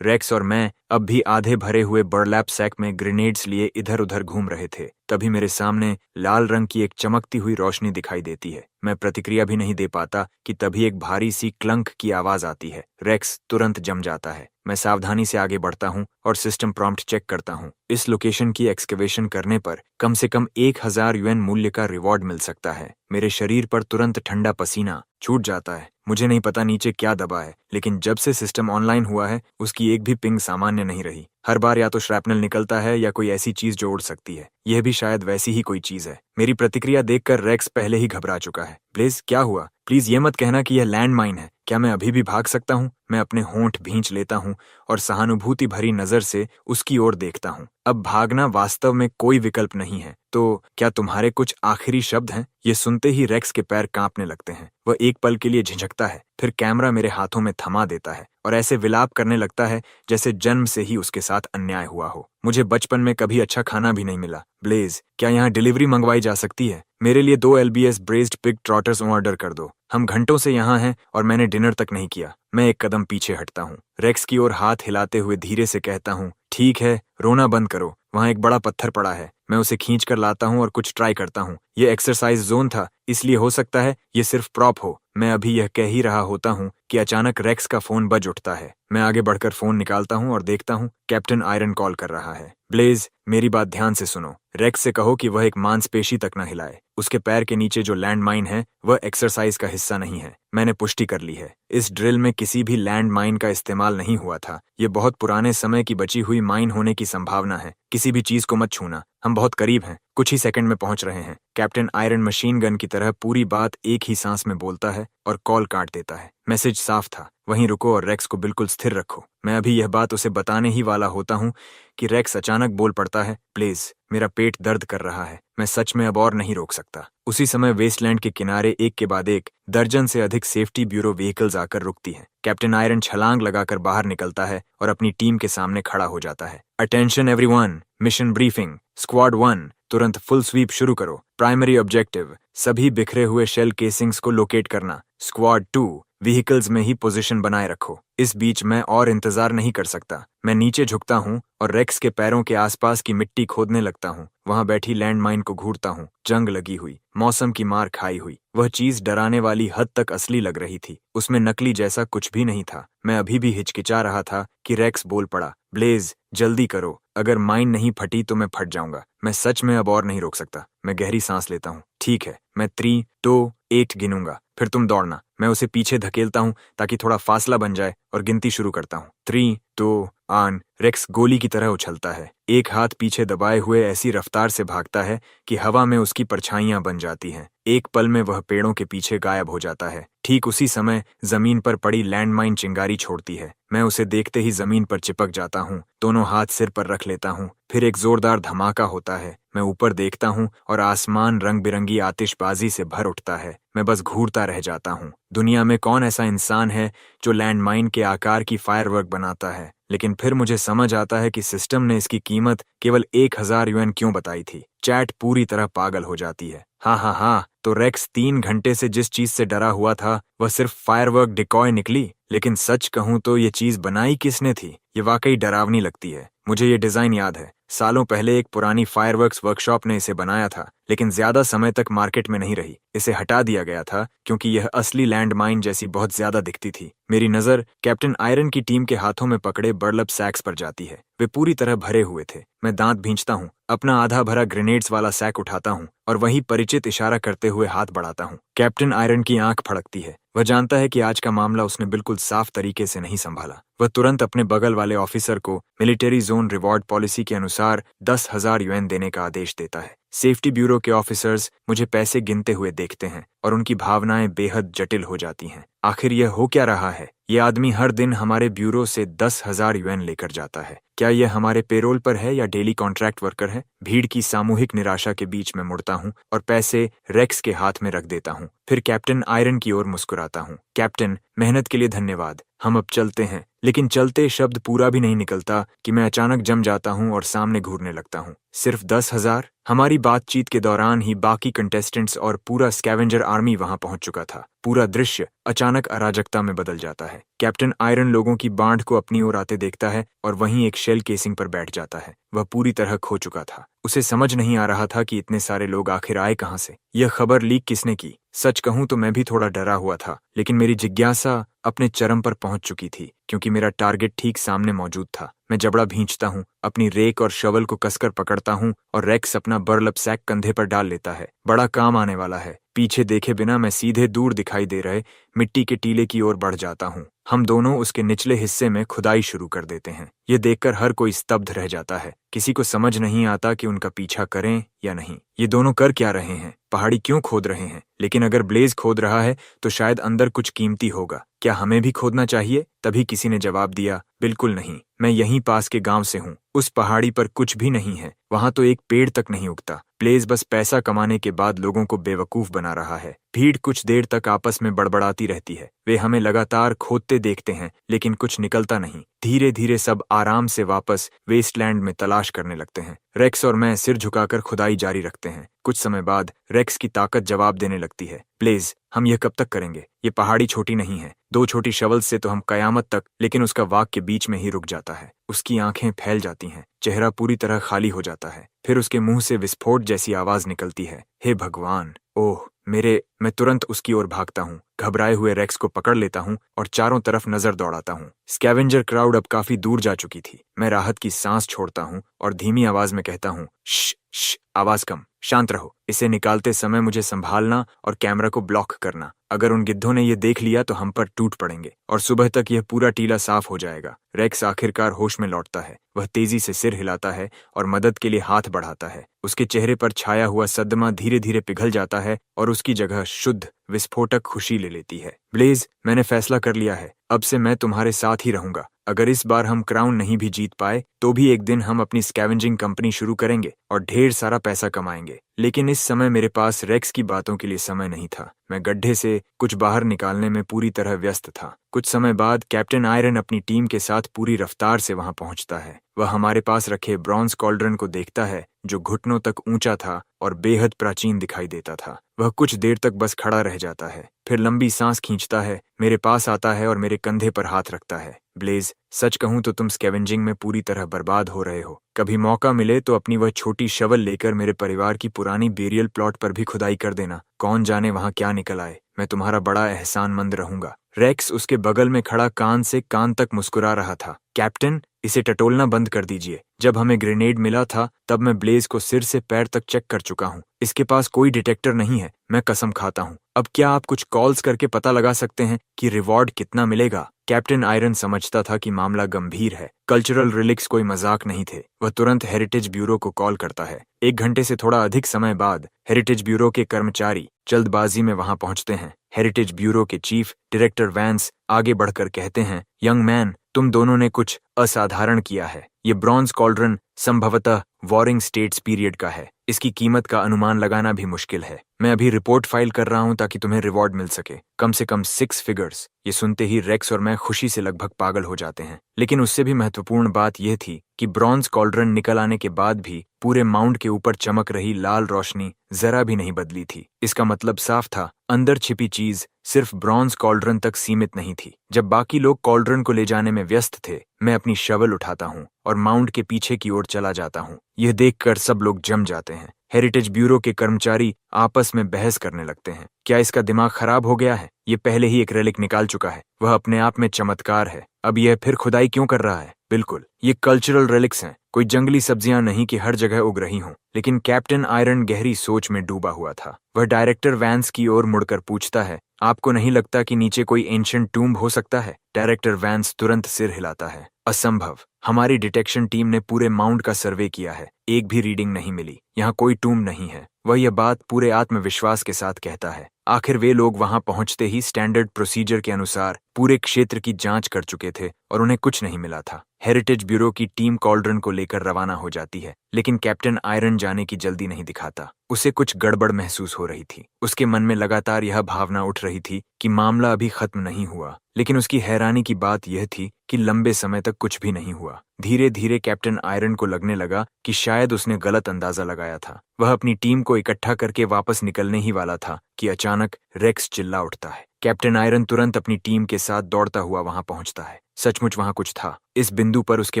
रेक्स और मैं अब भी आधे भरे हुए बर्लैप सैक में ग्रेनेड्स लिए इधर उधर घूम रहे थे। तभी मेरे सामने लाल रंग की एक चमकती हुई रोशनी दिखाई देती है। मैं प्रतिक्रिया भी नहीं दे पाता कि तभी एक भारी सी क्लंक की आवाज आती है। रेक्स तुरंत जम जाता है। मैं सावधानी से आगे बढ़ता हूं और सिस्टम प्रॉम्प्ट चेक करता हूं। इस लोकेशन की एक्सकवेशन करने पर कम से कम 1000 यूएन मूल्य का रिवॉर्ड मिल सकता है। मेरे शरीर पर तुरंत ठंडा पसीना छूट जाता है। मुझे नहीं पता नीचे क्या दबा है, लेकिन जब से सिस्टम ऑनलाइन हुआ है उसकी एक भी पिंग सामान्य नहीं रही। हर बार या तो श्रैपनल निकलता है या कोई ऐसी चीज जो उड़ सकती है। यह भी शायद वैसी ही कोई चीज है। मेरी प्रतिक्रिया देखकर रेक्स पहले ही घबरा चुका है। ब्लेज, क्या हुआ? प्लीज ये मत कहना कि यह लैंडमाइन है। क्या मैं अभी भी भाग सकता हूँ? मैं अपने होंठ भींच लेता हूँ और सहानुभूति भरी नजर से उसकी ओर देखता हूँ। अब भागना वास्तव में कोई विकल्प नहीं है। तो क्या तुम्हारे कुछ आखिरी शब्द हैं? ये सुनते ही रेक्स के पैर कांपने लगते हैं। वह एक पल के लिए झिझकता है, फिर कैमरा मेरे हाथों में थमा देता है और ऐसे विलाप करने लगता है जैसे जन्म से ही उसके साथ अन्याय हुआ हो। मुझे बचपन में कभी अच्छा खाना भी नहीं मिला। ब्लेज, क्या यहाँ डिलीवरी मंगवाई जा सकती है? मेरे लिए 2 LBS braced pig trotters order कर दो। हम घंटों से यहाँ हैं और मैंने डिनर तक नहीं किया। मैं एक कदम पीछे हटता हूँ। रेक्स की ओर हाथ हिलाते हुए धीरे से कहता हूँ, ठीक है, रोना बंद करो। वहाँ एक बड़ा पत्थर पड़ा है। मैं उसे खींच कर लाता हूँ और कुछ ट्राई करता हूँ। ये एक्सरसाइज जोन था, इसलिए हो सकता है ये सिर्फ प्रॉप हो। मैं अभी यह कह ही रहा होता हूँ कि अचानक रेक्स का फोन बज उठता है। मैं आगे बढ़कर फोन निकालता हूँ और देखता हूँ कैप्टन आयरन कॉल कर रहा है। ब्लेज, मेरी बात ध्यान से सुनो। रेक्स से कहो कि वह एक मांसपेशी तक न हिलाए। उसके पैर के नीचे जो लैंडमाइन है वह एक्सरसाइज का हिस्सा नहीं है। मैंने पुष्टि कर ली है। इस ड्रिल में किसी भी लैंड माइन का इस्तेमाल नहीं हुआ था। ये बहुत पुराने समय की बची हुई माइन होने की संभावना है। किसी भी चीज को मत छूना। हम बहुत करीब हैं, कुछ ही सेकंड में पहुंच रहे हैं। कैप्टन आयरन मशीन गन की तरह पूरी बात एक ही सांस में बोलता है और कॉल काट देता है। मैसेज साफ था, वहीं रुको और रेक्स को बिल्कुल स्थिर रखो। मैं अभी यह बात उसे बताने ही वाला होता हूँ कि रेक्स अचानक बोल पड़ता है, प्लीज, मेरा पेट दर्द कर रहा है। मैं सच में अब और नहीं रोक सकता। उसी समय वेस्टलैंड के किनारे एक के बाद एक दर्जन से अधिक सेफ्टी ब्यूरो व्हीकल्स आकर रुकती हैं। कैप्टन आयरन छलांग लगाकर बाहर निकलता है और अपनी टीम के सामने खड़ा हो जाता है। Attention everyone, mission briefing. Squad 1, तुरंत फुल स्वीप शुरू करो। प्राइमरी ऑब्जेक्टिव, सभी बिखरे हुए शेल केसिंग्स को लोकेट करना। स्क्वाड 2, व्हीकल्स में ही पोजीशन बनाए रखो। इस बीच मैं और इंतजार नहीं कर सकता। मैं नीचे झुकता हूँ और रेक्स के पैरों के आसपास की मिट्टी खोदने लगता हूँ। वहां बैठी लैंडमाइन को घूरता हूँ। जंग लगी हुई, मौसम की मार खाई हुई, वह चीज डराने वाली हद तक असली लग रही थी। उसमें नकली जैसा कुछ भी नहीं था। मैं अभी भी हिचकिचा रहा था कि रेक्स बोल पड़ा, ब्लेज, जल्दी करो। अगर माइन नहीं फटी तो मैं फट जाऊंगा। मैं सच में अब और नहीं रोक सकता। मैं गहरी सांस लेता हूँ। ठीक है, मैं 3, 2, 1 गिनूंगा, फिर तुम दौड़ना। मैं उसे पीछे धकेलता हूँ ताकि थोड़ा फासला बन जाए और गिनती शुरू करता हूँ। 3, 2, 1। रेक्स गोली की तरह उछलता है। एक हाथ पीछे दबाए हुए ऐसी रफ्तार से भागता है कि हवा में उसकी परछाइयां बन जाती हैं। एक पल में वह पेड़ों के पीछे गायब हो जाता है। ठीक उसी समय जमीन पर पड़ी लैंडमाइन चिंगारी छोड़ती है। मैं उसे देखते ही जमीन पर चिपक जाता हूँ। दोनों हाथ सिर पर रख लेता हूँ। फिर एक जोरदार धमाका होता है। मैं ऊपर देखता हूँ और आसमान रंग बिरंगी आतिशबाजी से भर उठता है। मैं बस घूरता रह जाता हूँ। दुनिया में कौन ऐसा इंसान है जो लैंडमाइन के आकार की फायरवर्क बनाता है? लेकिन फिर मुझे समझ आता है कि सिस्टम ने इसकी कीमत केवल 1000 यूएन क्यों बताई थी। चैट पूरी तरह पागल हो जाती है। हाँ, तो रेक्स 3 घंटे से जिस चीज से डरा हुआ था वह सिर्फ फायरवर्क डिकॉय निकली। लेकिन सच कहूं तो ये चीज बनाई किसने थी? ये वाकई डरावनी लगती है। मुझे ये डिजाइन याद है। सालों पहले एक पुरानी फायरवर्क्स वर्कशॉप ने इसे बनाया था, लेकिन ज्यादा समय तक मार्केट में नहीं रही। इसे हटा दिया गया था क्योंकि यह असली लैंड माइन जैसी बहुत ज्यादा दिखती थी। मेरी नजर कैप्टन आयरन की टीम के हाथों में पकड़े बर्लप सैक्स पर जाती है। वे पूरी तरह भरे हुए थे। मैं दांत भींचता हूँ, अपना आधा भरा ग्रेनेड्स वाला सैक उठाता हूँ और वही परिचित इशारा करते हुए हाथ बढ़ाता हूँ। कैप्टन आयरन की आंख फड़कती है। वह जानता है कि आज का मामला उसने बिल्कुल साफ तरीके से नहीं संभाला। वह तुरंत अपने बगल वाले ऑफिसर को मिलिट्री जोन रिवॉर्ड पॉलिसी के अनुसार 10,000 युएन देने का आदेश देता है। सेफ्टी ब्यूरो के ऑफिसर्स मुझे पैसे गिनते हुए देखते हैं और उनकी भावनाएं बेहद जटिल हो जाती हैं। आखिर यह हो क्या रहा है? यह आदमी हर दिन हमारे ब्यूरो से 10,000 युएन लेकर जाता है। क्या यह हमारे पेरोल पर है या डेली कॉन्ट्रैक्ट वर्कर है? भीड़ की सामूहिक निराशा के बीच में मुड़ता हूँ और पैसे रेक्स के हाथ में रख देता हूँ। फिर कैप्टन आयरन की ओर मुस्कुराता हूँ। कैप्टन, मेहनत के लिए धन्यवाद। हम अब चलते हैं। लेकिन चलते शब्द पूरा भी नहीं निकलता कि मैं अचानक जम जाता हूँ और सामने घूरने लगता हूँ। सिर्फ 10,000? हमारी बातचीत के दौरान ही बाकी कंटेस्टेंट्स और पूरा स्कैवेंजर आर्मी वहां पहुंच चुका था। पूरा दृश्य अचानक अराजकता में बदल जाता है। कैप्टन आयरन लोगों की बाढ़ को अपनी ओर आते देखता है और वहीं एक शेल केसिंग पर बैठ जाता है। वह पूरी तरह खो चुका था। उसे समझ नहीं आ रहा था कि इतने सारे लोग आखिर आए कहां से। यह खबर लीक किसने की? सच कहूं तो मैं भी थोड़ा डरा हुआ था, लेकिन मेरी जिज्ञासा अपने चरम पर पहुंच चुकी थी क्योंकि मेरा टारगेट ठीक सामने मौजूद था। मैं जबड़ा भींचता हूँ, अपनी रेक और शवल को कसकर पकड़ता हूँ और रेक्स अपना बर्लप सैक कंधे पर डाल लेता है। बड़ा काम आने वाला है। पीछे देखे बिना मैं सीधे दूर दिखाई दे रहे मिट्टी के टीले की ओर बढ़ जाता हूँ। हम दोनों उसके निचले हिस्से में खुदाई शुरू कर देते हैं। ये देखकर हर कोई स्तब्ध रह जाता है। किसी को समझ नहीं आता कि उनका पीछा करें या नहीं। ये दोनों कर क्या रहे हैं? पहाड़ी क्यों खोद रहे हैं? लेकिन अगर ब्लेज खोद रहा है तो शायद अंदर कुछ कीमती होगा। क्या हमें भी खोदना चाहिए? तभी किसी ने जवाब दिया, बिल्कुल नहीं। मैं यहीं पास के गांव से हूँ। उस पहाड़ी पर कुछ भी नहीं है। वहां तो एक पेड़ तक नहीं उगता। ब्लेज बस पैसा कमाने के बाद लोगों को बेवकूफ बना रहा है। भीड़ कुछ देर तक आपस में बड़बड़ाती रहती है। वे हमें लगातार खोदते देखते हैं, लेकिन कुछ निकलता नहीं। धीरे धीरे सब आराम से वापस वेस्टलैंड में तलाश करने लगते हैं। रेक्स और मैं सिर झुकाकर खुदाई जारी रखते हैं। कुछ समय बाद रेक्स की ताकत जवाब देने लगती है। ब्लेज, हम यह कब तक करेंगे? ये पहाड़ी छोटी नहीं है। 2 छोटी शवल से तो हम कयामत तक। लेकिन उसका वाक्य बीच में ही रुक जाता है। उसकी आंखें फैल जाती हैं। चेहरा पूरी तरह खाली हो जाता है। फिर उसके मुंह से विस्फोट जैसी आवाज निकलती है, हे भगवान! ओह मेरे! मैं तुरंत उसकी ओर भागता हूँ। घबराए हुए रेक्स को पकड़ लेता हूँ और चारों तरफ नजर दौड़ाता हूँ। स्कैवेंजर क्राउड अब काफी दूर जा चुकी थी। मैं राहत की सांस छोड़ता हूँ और धीमी आवाज में कहता हूँ, श्श, आवाज कम, शांत रहो। इसे निकालते समय मुझे संभालना और कैमरा को ब्लॉक करना। अगर उन गिद्धों ने यह देख लिया तो हम पर टूट पड़ेंगे और सुबह तक यह पूरा टीला साफ हो जाएगा। रेक्स आखिरकार होश में लौटता है। वह तेजी से सिर हिलाता है और मदद के लिए हाथ बढ़ाता है। उसके चेहरे पर छाया हुआ सदमा धीरे धीरे पिघल जाता है और उसकी जगह शुद्ध विस्फोटक खुशी ले लेती है। ब्लेज, मैंने फैसला कर लिया है। अब से मैं तुम्हारे साथ ही रहूंगा। अगर इस बार हम क्राउन नहीं भी जीत पाए तो भी एक दिन हम अपनी स्कैवेंजिंग कंपनी शुरू करेंगे और ढेर सारा पैसा कमाएंगे। लेकिन इस समय मेरे पास रेक्स की बातों के लिए समय नहीं था। मैं गड्ढे से कुछ बाहर निकालने में पूरी तरह व्यस्त था। कुछ समय बाद कैप्टन आयरन अपनी टीम के साथ पूरी रफ्तार से वहां पहुंचता है। वह हमारे पास रखे ब्रॉन्ज कॉल्ड्रन को देखता है जो घुटनों तक ऊंचा था और बेहद प्राचीन दिखाई देता था। वह कुछ देर तक बस खड़ा रह जाता है, फिर लंबी सांस खींचता है, मेरे पास आता है और मेरे कंधे पर हाथ रखता है। ब्लेज, सच कहूं तो तुम स्कैवेंजिंग में पूरी तरह बर्बाद हो रहे हो। कभी मौका मिले तो अपनी वह छोटी शवल लेकर मेरे परिवार की पुरानी बेरियल प्लॉट पर भी खुदाई कर देना। कौन जाने वहां क्या निकल आए। मैं तुम्हारा बड़ा एहसानमंद रहूंगा। रेक्स उसके बगल में खड़ा कान से कान तक मुस्कुरा रहा था। कैप्टन, इसे टटोलना बंद कर दीजिए। जब हमें ग्रेनेड मिला था तब मैं ब्लेज को सिर से पैर तक चेक कर चुका हूँ। इसके पास कोई डिटेक्टर नहीं है, मैं कसम खाता हूँ। अब क्या आप कुछ कॉल्स करके पता लगा सकते हैं कि रिवॉर्ड कितना मिलेगा? कैप्टन आयरन समझता था कि मामला गंभीर है। कल्चरल रिलिक्स कोई मजाक नहीं थे। वह तुरंत हेरिटेज ब्यूरो को कॉल करता है। 1 घंटे से थोड़ा अधिक समय बाद हेरिटेज ब्यूरो के कर्मचारी जल्दबाजी में वहां पहुंचते हैं। हेरिटेज ब्यूरो के चीफ डायरेक्टर वैंस आगे बढ़कर कहते हैं, यंग मैन, तुम दोनों ने कुछ असाधारण किया है। ये ब्रॉन्ज कॉल्ड्रन संभवतः वॉरिंग स्टेट्स पीरियड का है। इसकी कीमत का अनुमान लगाना भी मुश्किल है। मैं अभी रिपोर्ट फाइल कर रहा हूं ताकि तुम्हें रिवॉर्ड मिल सके, कम से कम 6 फिगर्स। ये सुनते ही रेक्स और मैं खुशी से लगभग पागल हो जाते हैं। लेकिन उससे भी महत्वपूर्ण बात यह थी कि ब्रॉन्ज कॉल्ड्रन निकल आने के बाद भी पूरे माउंट के ऊपर चमक रही लाल रोशनी जरा भी नहीं बदली थी। इसका मतलब साफ था, अंदर छिपी चीज सिर्फ ब्रॉन्ज कॉल्ड्रन तक सीमित नहीं थी। जब बाकी लोग कॉल्ड्रन को ले जाने में व्यस्त थे, मैं अपनी शवल उठाता हूँ और माउंट के पीछे की ओर चला जाता हूँ। यह देखकर सब लोग जम जाते हैं। हेरिटेज ब्यूरो के कर्मचारी आपस में बहस करने लगते हैं। क्या इसका दिमाग खराब हो गया है? ये पहले ही एक रेलिक निकाल चुका है। वह अपने आप में चमत्कार है। अब यह फिर खुदाई क्यों कर रहा है? बिल्कुल, ये कल्चरल रेलिक्स हैं, कोई जंगली सब्जियां नहीं कि हर जगह उग रही हों। लेकिन कैप्टन आयरन गहरी सोच में डूबा हुआ था। वह डायरेक्टर वैंस की ओर मुड़कर पूछता है, आपको नहीं लगता कि नीचे कोई एंशिएंट टूम्ब हो सकता है? डायरेक्टर वैंस तुरंत सिर हिलाता है, असंभव। हमारी डिटेक्शन टीम ने पूरे माउंट का सर्वे किया है, एक भी रीडिंग नहीं मिली। यहाँ कोई टूम्ब नहीं है। वह यह बात पूरे आत्मविश्वास के साथ कहता है। आखिर वे लोग वहां पहुंचते ही स्टैंडर्ड प्रोसीजर के अनुसार पूरे क्षेत्र की जांच कर चुके थे और उन्हें कुछ नहीं मिला था। हेरिटेज ब्यूरो की टीम कॉल्ड्रन को लेकर रवाना हो जाती है, लेकिन कैप्टन आयरन जाने की जल्दी नहीं दिखाता। उसे कुछ गड़बड़ महसूस हो रही थी। उसके मन में लगातार यह भावना उठ रही थी कि मामला अभी खत्म नहीं हुआ। लेकिन उसकी हैरानी की बात यह थी कि लंबे समय तक कुछ भी नहीं हुआ। धीरे धीरे कैप्टन आयरन को लगने लगा कि शायद उसने गलत अंदाजा लगाया था। वह अपनी टीम को इकट्ठा करके वापस निकलने ही वाला था कि अचानक रेक्स चिल्ला उठता है। कैप्टन आयरन तुरंत अपनी टीम के साथ दौड़ता हुआ वहां पहुंचता है। सचमुच वहां कुछ था। इस बिंदु पर उसके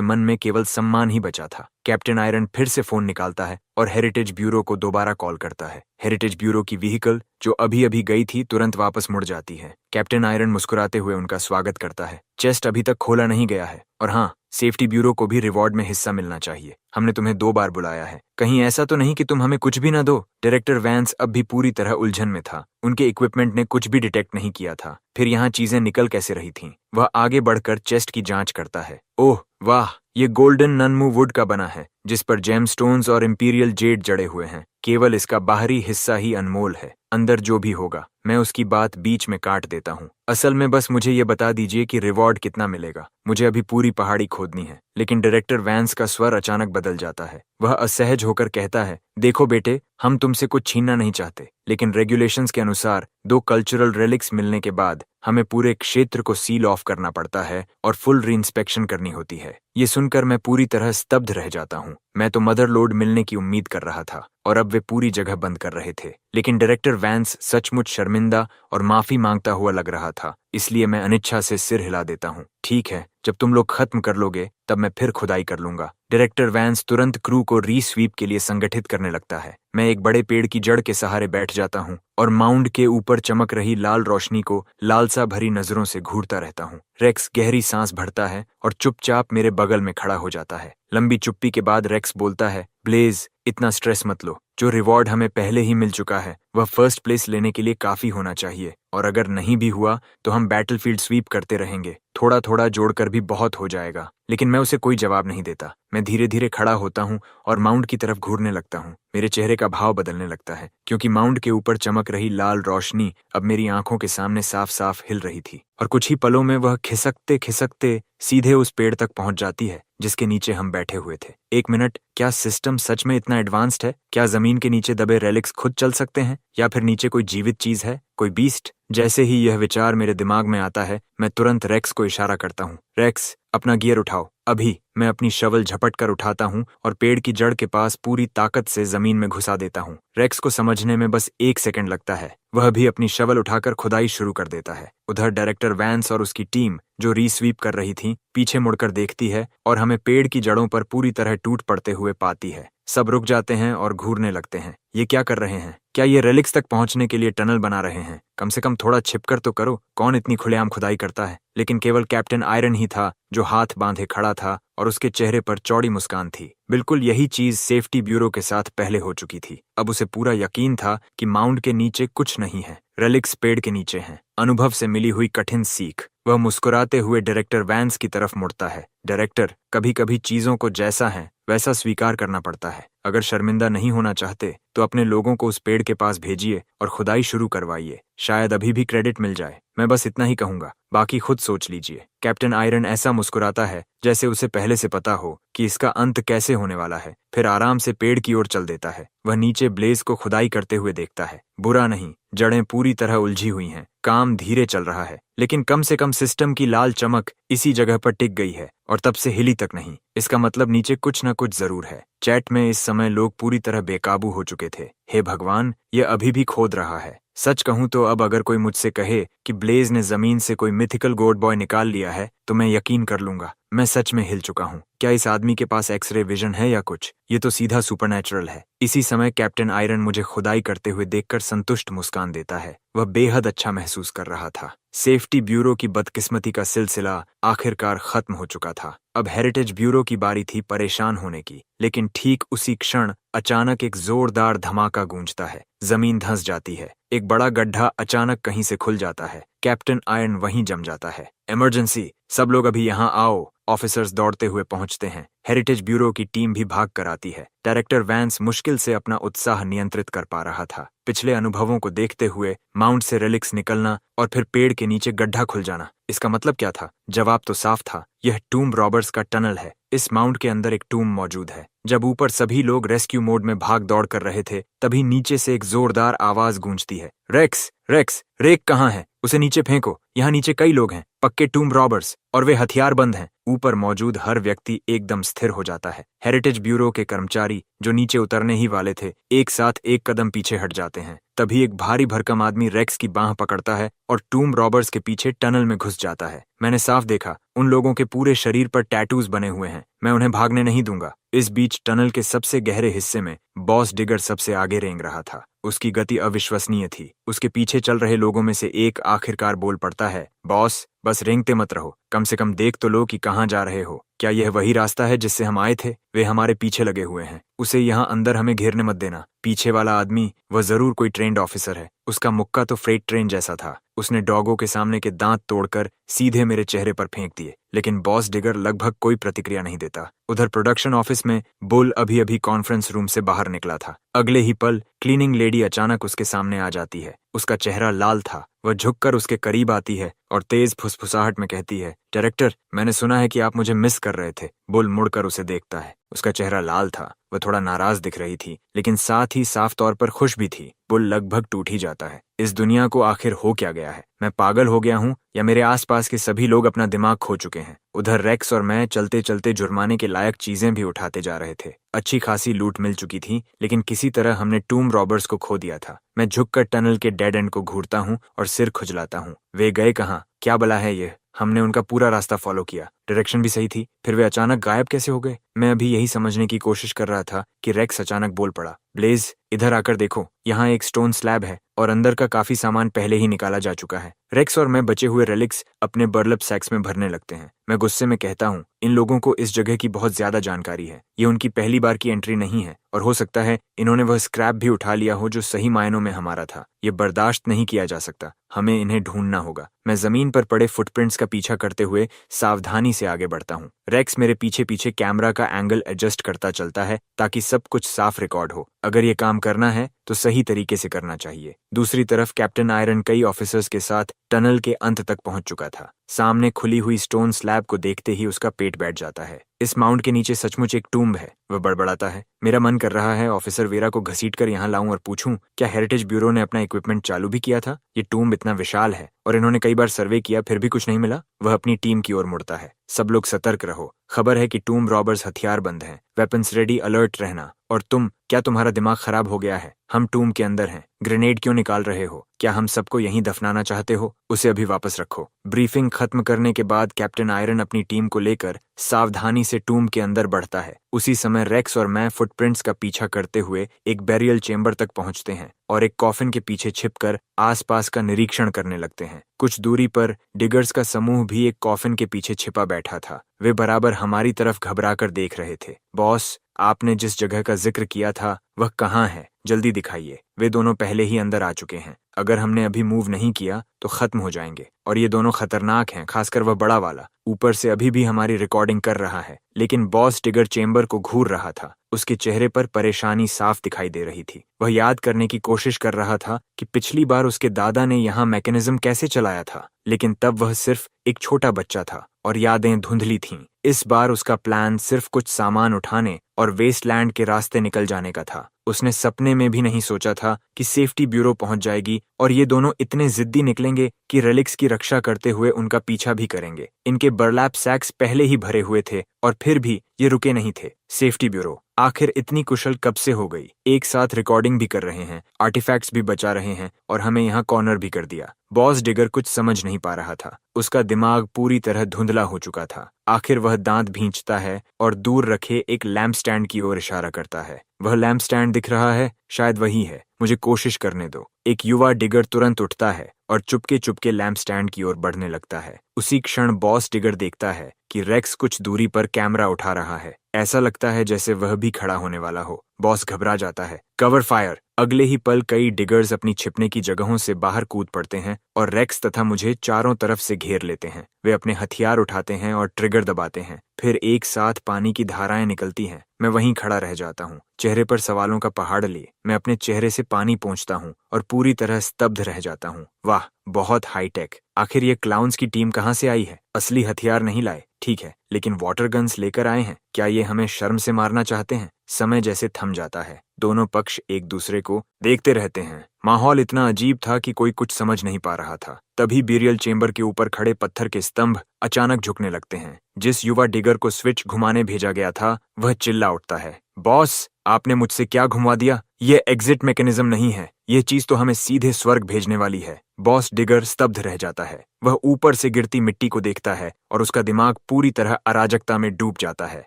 मन में केवल सम्मान ही बचा था। कैप्टन आयरन फिर से फोन निकालता है और हेरिटेज ब्यूरो को दोबारा कॉल करता है। हेरिटेज ब्यूरो की व्हीकल, जो अभी अभी गई थी, तुरंत वापस मुड़ जाती है। कैप्टन आयरन मुस्कुराते हुए उनका स्वागत करता है। चेस्ट अभी तक खोला नहीं गया है, और हाँ, सेफ्टी ब्यूरो को भी रिवॉर्ड में हिस्सा मिलना चाहिए। हमने तुम्हें 2 बार बुलाया है, कहीं ऐसा तो नहीं कि तुम हमें कुछ भी न दो? डायरेक्टर वैंस अब भी पूरी तरह उलझन में था। उनके इक्विपमेंट ने कुछ भी डिटेक्ट नहीं किया था। फिर यहाँ चीजें निकल कैसे रही थीं? वह आगे बढ़कर चेस्ट की जांच करता है। ओह वाह, ये गोल्डन ननमू वुड का बना है, जिस पर जेमस्टोन्स और इंपीरियल जेड जड़े हुए हैं। केवल इसका बाहरी हिस्सा ही अनमोल है। अंदर जो भी होगा, मैं उसकी बात बीच में काट देता हूँ। असल में बस मुझे ये बता दीजिए कि रिवॉर्ड कितना मिलेगा। मुझे अभी पूरी पहाड़ी खोदनी है। लेकिन डायरेक्टर वैंस का स्वर अचानक बदल जाता है। वह असहज होकर कहता है, देखो बेटे, हम तुमसे कुछ छीनना नहीं चाहते, लेकिन रेगुलेशंस के अनुसार 2 कल्चरल रेलिक्स मिलने के बाद हमें पूरे क्षेत्र को सील ऑफ करना पड़ता है और फुल रीइंस्पेक्शन करनी होती है। ये सुनकर मैं पूरी तरह स्तब्ध रह जाता हूँ। मैं तो मदर लोड मिलने की उम्मीद कर रहा था, और अब वे पूरी जगह बंद कर रहे थे। लेकिन डायरेक्टर वैंस सचमुच शर्मिंदा और माफी मांगता हुआ लग रहा था, इसलिए मैं अनिच्छा से सिर हिला देता हूँ। ठीक है, जब तुम लोग खत्म कर लोगे तब मैं फिर खुदाई कर लूंगा। डायरेक्टर वैंस तुरंत क्रू को रीस्वीप के लिए संगठित करने लगता है। मैं एक बड़े पेड़ की जड़ के सहारे बैठ जाता हूँ और माउंट के ऊपर चमक रही लाल रोशनी को लालसा भरी नजरों से घूरता रहता हूँ। रेक्स गहरी सांस भरता है और चुपचाप मेरे बगल में खड़ा हो जाता है। लंबी चुप्पी के बाद रेक्स बोलता है, ब्लेज, इतना स्ट्रेस मत लो। जो रिवॉर्ड हमें पहले ही मिल चुका है वह फर्स्ट प्लेस लेने के लिए काफी होना चाहिए, और अगर नहीं भी हुआ तो हम बैटलफील्ड स्वीप करते रहेंगे। थोड़ा थोड़ा जोड़कर भी बहुत हो जाएगा। लेकिन मैं उसे कोई जवाब नहीं देता। मैं धीरे धीरे खड़ा होता हूँ और माउंट की तरफ घूरने लगता हूँ। मेरे चेहरे का भाव बदलने लगता है, क्योंकि माउंट के ऊपर चमक रही लाल रोशनी अब मेरी आंखों के सामने साफ साफ हिल रही थी, और कुछ ही पलों में वह खिसकते खिसकते सीधे उस पेड़ तक पहुंच जाती है जिसके नीचे हम बैठे हुए थे। 1 मिनट, क्या सिस्टम सच में इतना एडवांस्ड है? क्या जमीन के नीचे दबे रेलिक्स खुद चल सकते हैं, या फिर नीचे कोई जीवित चीज है, कोई बीस्ट? जैसे ही यह विचार मेरे दिमाग में आता है, मैं तुरंत रेक्स को इशारा करता हूँ। रेक्स, अपना गियर उठाओ अभी। मैं अपनी शवल झपट कर उठाता हूँ और पेड़ की जड़ के पास पूरी ताकत से जमीन में घुसा देता हूँ। रेक्स को समझने में बस 1 सेकंड लगता है। वह भी अपनी शवल उठाकर खुदाई शुरू कर देता है। उधर डायरेक्टर वैंस और उसकी टीम, जो रीस्वीप कर रही थी, पीछे मुड़कर देखती है और हमें पेड़ की जड़ों पर पूरी तरह टूट पड़ते हुए पाती है। सब रुक जाते हैं और घूरने लगते हैं। ये क्या कर रहे हैं? क्या ये रेलिक्स तक पहुंचने के लिए टनल बना रहे हैं? कम से कम थोड़ा छिपकर तो करो। कौन इतनी खुलेआम खुदाई करता है? लेकिन केवल कैप्टन आयरन ही था जो हाथ बांधे खड़ा था, और उसके चेहरे पर चौड़ी मुस्कान थी। बिल्कुल यही चीज सेफ्टी ब्यूरो के साथ पहले हो चुकी थी। अब उसे पूरा यकीन था कि माउंट के नीचे कुछ नहीं है, रेलिक्स पेड़ के नीचे हैं। अनुभव से मिली हुई कठिन सीख। वह मुस्कुराते हुए डायरेक्टर वैंस की तरफ मुड़ता है। डायरेक्टर, कभी कभी चीजों को जैसा है वैसा स्वीकार करना पड़ता है। अगर शर्मिंदा नहीं होना चाहते तो अपने लोगों को उस पेड़ के पास भेजिए और खुदाई शुरू करवाइए। शायद अभी भी क्रेडिट मिल जाए। मैं बस इतना ही कहूंगा, बाकी खुद सोच लीजिए। कैप्टन आयरन ऐसा मुस्कुराता है जैसे उसे पहले से पता हो कि इसका अंत कैसे होने वाला है, फिर आराम से पेड़ की ओर चल देता है। वह नीचे ब्लेज को खुदाई करते हुए देखता है। बुरा नहीं, जड़ें पूरी तरह उलझी हुई हैं, काम धीरे चल रहा है, लेकिन कम से कम सिस्टम की लाल चमक इसी जगह पर टिक गई है और तब से हिली तक नहीं। इसका मतलब नीचे कुछ न कुछ जरूर है। चैट में इस समय लोग पूरी तरह बेकाबू हो चुके थे। हे भगवान, यह अभी भी खोद रहा है। सच कहूं तो अब अगर कोई मुझसे कहे कि ब्लेज ने जमीन से कोई मिथिकल गॉड बॉय निकाल लिया है तो मैं यकीन कर लूंगा। मैं सच में हिल चुका हूं। क्या इस आदमी के पास एक्सरे विजन है या कुछ? ये तो सीधा सुपरनैचुरल है। इसी समय कैप्टन आयरन मुझे खुदाई करते हुए देखकर संतुष्ट मुस्कान देता है। वह बेहद अच्छा महसूस कर रहा था। सेफ्टी ब्यूरो की बदकिस्मती का सिलसिला आखिरकार खत्म हो चुका था। अब हेरिटेज ब्यूरो की बारी थी परेशान होने की। लेकिन ठीक उसी क्षण अचानक एक जोरदार धमाका गूंजता है। जमीन धंस जाती है। एक बड़ा गड्ढा अचानक कहीं से खुल जाता है। कैप्टन आयरन वहीं जम जाता है। इमरजेंसी, सब लोग अभी यहाँ आओ। ऑफिसर्स दौड़ते हुए पहुंचते हैं। हेरिटेज ब्यूरो की टीम भी भाग कर आती है। डायरेक्टर वैंस मुश्किल से अपना उत्साह नियंत्रित कर पा रहा था। पिछले अनुभवों को देखते हुए माउंट से रेलिक्स निकलना और फिर पेड़ के नीचे गड्ढा खुल जाना, इसका मतलब क्या था? जवाब तो साफ था। यह टूम्ब रॉबर्स का टनल है। इस माउंट के अंदर एक टूम्ब मौजूद है। जब ऊपर सभी लोग रेस्क्यू मोड में भाग दौड़ कर रहे थे, तभी नीचे से एक जोरदार आवाज गूंजती है। रेक्स, रेक्स, रेक कहाँ है? उसे नीचे फेंको। यहाँ नीचे कई लोग हैं, पक्के टूम्ब रॉबर्स, और वे हथियारबंद हैं। ऊपर मौजूद हर व्यक्ति एकदम स्थिर हो जाता है। हेरिटेज ब्यूरो के कर्मचारी जो नीचे उतरने ही वाले थे, एक साथ एक कदम पीछे हट जाते हैं। तभी एक भारी भरकम आदमी रेक्स की बांह पकड़ता है और टूम्ब रॉबर्स के पीछे टनल में घुस जाता है। मैंने साफ देखा, उन लोगों के पूरे शरीर पर टैटूज बने हुए हैं। मैं उन्हें भागने नहीं दूंगा। इस बीच टनल के सबसे गहरे हिस्से में बॉस डिगर सबसे आगे रेंग रहा था। उसकी गति अविश्वसनीय थी। उसके पीछे चल रहे लोगों में से एक आखिरकार बोल पड़ता है, बॉस, बस रेंगते मत रहो, कम से कम देख तो लो कि कहाँ जा रहे हो। क्या यह वही रास्ता है जिससे हम आए थे? वे हमारे पीछे लगे हुए हैं। उसे यहाँ अंदर हमें घेरने मत देना। पीछे वाला आदमी, वह जरूर कोई ट्रेन्ड ऑफिसर है। उसका मुक्का तो फ्रेट ट्रेन जैसा था। उसने डॉगों के सामने के दांत तोड़कर सीधे मेरे चेहरे पर फेंक दिए। लेकिन बॉस डिगर लगभग कोई प्रतिक्रिया नहीं देता। उधर प्रोडक्शन ऑफिस में बुल अभी अभी कॉन्फ्रेंस रूम से बाहर निकला था। अगले ही पल क्लीनिंग लेडी अचानक उसके सामने आ जाती है। उसका चेहरा लाल था। वह झुककर उसके करीब आती है और तेज फुसफुसाहट में कहती है, डायरेक्टर, मैंने सुना है कि आप मुझे मिस कर रहे थे। बुल मुड़कर उसे देखता है। उसका चेहरा लाल था। वह थोड़ा नाराज दिख रही थी, लेकिन साथ ही साफ तौर पर खुश भी थी। बुल लगभग टूट ही जाता है। इस दुनिया को आखिर हो क्या गया है? मैं पागल हो गया हूँ या मेरे आसपास के सभी लोग अपना दिमाग खो चुके हैं? उधर रेक्स और मैं चलते चलते जुर्माने के लायक चीजें भी उठाते जा रहे थे। अच्छी खासी लूट मिल चुकी थी, लेकिन किसी तरह हमने टूम्ब रॉबर्स को खो दिया था। मैं झुककर टनल के डेड एंड को घूरता हूँ और सिर खुजलाता हूँ। वे गए कहाँ? क्या बला है ये? हमने उनका पूरा रास्ता फॉलो किया, डायरेक्शन भी सही थी, फिर वे अचानक गायब कैसे हो गए? मैं अभी यही समझने की कोशिश कर रहा था कि रेक्स अचानक बोल पड़ा, ब्लेज, इधर आकर देखो, यहाँ एक स्टोन स्लैब है और अंदर का काफी सामान पहले ही निकाला जा चुका है। रेक्स और मैं बचे हुए रेलिक्स अपने बर्लप सैक्स में भरने लगते हैं। मैं गुस्से में कहता हूँ, इन लोगों को इस जगह की बहुत ज्यादा जानकारी है। ये उनकी पहली बार की एंट्री नहीं है और हो सकता है इन्होंने वह स्क्रैप भी उठा लिया हो जो सही मायनों में हमारा था। ये बर्दाश्त नहीं किया जा सकता। हमें इन्हें ढूंढना होगा। मैं जमीन पर पड़े फुटप्रिंट्स का पीछा करते हुए सावधानी से आगे बढ़ता हूँ। रेक्स मेरे पीछे पीछे कैमरा का एंगल एडजस्ट करता चलता है ताकि सब कुछ साफ रिकॉर्ड हो। अगर ये काम करना है तो सही तरीके से करना चाहिए। दूसरी तरफ कैप्टन आयरन कई ऑफिसर्स के साथ टनल के अंत तक पहुंच चुका था। सामने खुली हुई स्टोन स्लैब को देखते ही उसका पेट बैठ जाता है। इस माउंट के नीचे सचमुच एक टूम्ब है। वह बड़बड़ाता है, मेरा मन कर रहा है ऑफिसर वेरा को घसीट कर यहाँ लाऊं और पूछूं, क्या हेरिटेज ब्यूरो ने अपना इक्विपमेंट चालू भी किया था? ये टूम्ब इतना विशाल है और इन्होंने कई बार सर्वे किया, फिर भी कुछ नहीं मिला। वह अपनी टीम की ओर मुड़ता है। सब लोग सतर्क रहो। खबर है कि टूम्ब रॉबर्स हथियारबंद हैं। वेपन्स रेडी, अलर्ट रहना। और तुम, क्या तुम्हारा दिमाग खराब हो गया है? हम टूम्ब के अंदर हैं। ग्रेनेड क्यों निकाल रहे हो? क्या हम सबको यहीं दफनाना चाहते हो? उसे अभी वापस रखो। ब्रीफिंग खत्म करने के बाद कैप्टन आयरन अपनी टीम को लेकर सावधानी से टूम्ब के अंदर बढ़ता है। उसी समय रेक्स और मैं फुटप्रिंट्स का पीछा करते हुए एक बैरियल चेंबर तक पहुंचते हैं और एक कॉफिन के पीछे छिपकर आसपास का निरीक्षण करने लगते हैं। कुछ दूरी पर डिगर्स का समूह भी एक कॉफिन के पीछे छिपा बैठा था। वे बराबर हमारी तरफ घबराकर देख रहे थे। बॉस, आपने जिस जगह का जिक्र किया था वह कहाँ है? जल्दी दिखाइए। वे दोनों पहले ही अंदर आ चुके हैं। अगर हमने अभी मूव नहीं किया तो खत्म हो जाएंगे। और ये दोनों खतरनाक हैं, खासकर वह बड़ा वाला। ऊपर से अभी भी हमारी रिकॉर्डिंग कर रहा है। लेकिन बॉस डिगर चेंबर को घूर रहा था। उसके चेहरे पर परेशानी साफ दिखाई दे रही थी। वह याद करने की कोशिश कर रहा था कि पिछली बार उसके दादा ने यहाँ मैकेनिज्म कैसे चलाया था। लेकिन तब वह सिर्फ एक छोटा बच्चा था और यादें धुंधली थीं। इस बार उसका प्लान सिर्फ कुछ सामान उठाने और वेस्टलैंड के रास्ते निकल जाने का था। उसने सपने में भी नहीं सोचा था कि सेफ्टी ब्यूरो पहुंच जाएगी और ये दोनों इतने जिद्दी निकलेंगे कि रेलिक्स की रक्षा करते हुए उनका पीछा भी करेंगे। इनके बर्लैप सैक्स पहले ही भरे हुए थे और फिर भी ये रुके नहीं थे। सेफ्टी ब्यूरो आखिर इतनी कुशल कब से हो गई? एक साथ रिकॉर्डिंग भी कर रहे हैं, आर्टिफैक्ट्स भी बचा रहे हैं और हमें यहाँ कॉर्नर भी कर दिया। बॉस डिगर कुछ समझ नहीं पा रहा था। उसका दिमाग पूरी तरह धुंधला हो चुका था। आखिर वह दांत भींचता है और दूर रखे एक लैंप स्टैंड की ओर इशारा करता है। वह लैंप स्टैंड दिख रहा है, शायद वही है। मुझे कोशिश करने दो। एक युवा डिगर तुरंत उठता है और चुपके चुपके लैंप स्टैंड की ओर बढ़ने लगता है। उसी क्षण बॉस डिगर देखता है कि रेक्स कुछ दूरी पर कैमरा उठा रहा है। ऐसा लगता है जैसे वह भी खड़ा होने वाला हो। बॉस घबरा जाता है। Cover fire! अगले ही पल कई डिगर्स अपनी छिपने की जगहों से बाहर कूद पड़ते हैं और रेक्स तथा मुझे चारों तरफ से घेर लेते हैं। वे अपने हथियार उठाते हैं और ट्रिगर दबाते हैं। फिर एक साथ पानी की धाराएं निकलती हैं। मैं वहीं खड़ा रह जाता हूँ, चेहरे पर सवालों का पहाड़ लिए। मैं अपने चेहरे से पानी पोंछता हूँ और पूरी तरह स्तब्ध रह जाता हूँ। वाह, बहुत हाईटेक। आखिर ये क्लाउन्स की टीम कहाँ से आई है? असली हथियार नहीं लाए, ठीक है, लेकिन वाटर गन्स लेकर आए हैं। क्या ये हमें शर्म से मारना चाहते हैं? समय जैसे थम जाता है। दोनों पक्ष एक दूसरे को देखते रहते हैं। माहौल इतना अजीब था कि कोई कुछ समझ नहीं पा रहा था। तभी बेरियल चेंबर के ऊपर खड़े पत्थर के स्तंभ अचानक झुकने लगते हैं। जिस युवा डिगर को स्विच घुमाने भेजा गया था वह चिल्ला उठता है, बॉस, आपने मुझसे क्या घुमा दिया? ये एग्जिट मैकेनिज्म नहीं है। ये चीज तो हमें सीधे स्वर्ग भेजने वाली है। बॉस डिगर स्तब्ध रह जाता है। वह ऊपर से गिरती मिट्टी को देखता है और उसका दिमाग पूरी तरह अराजकता में डूब जाता है।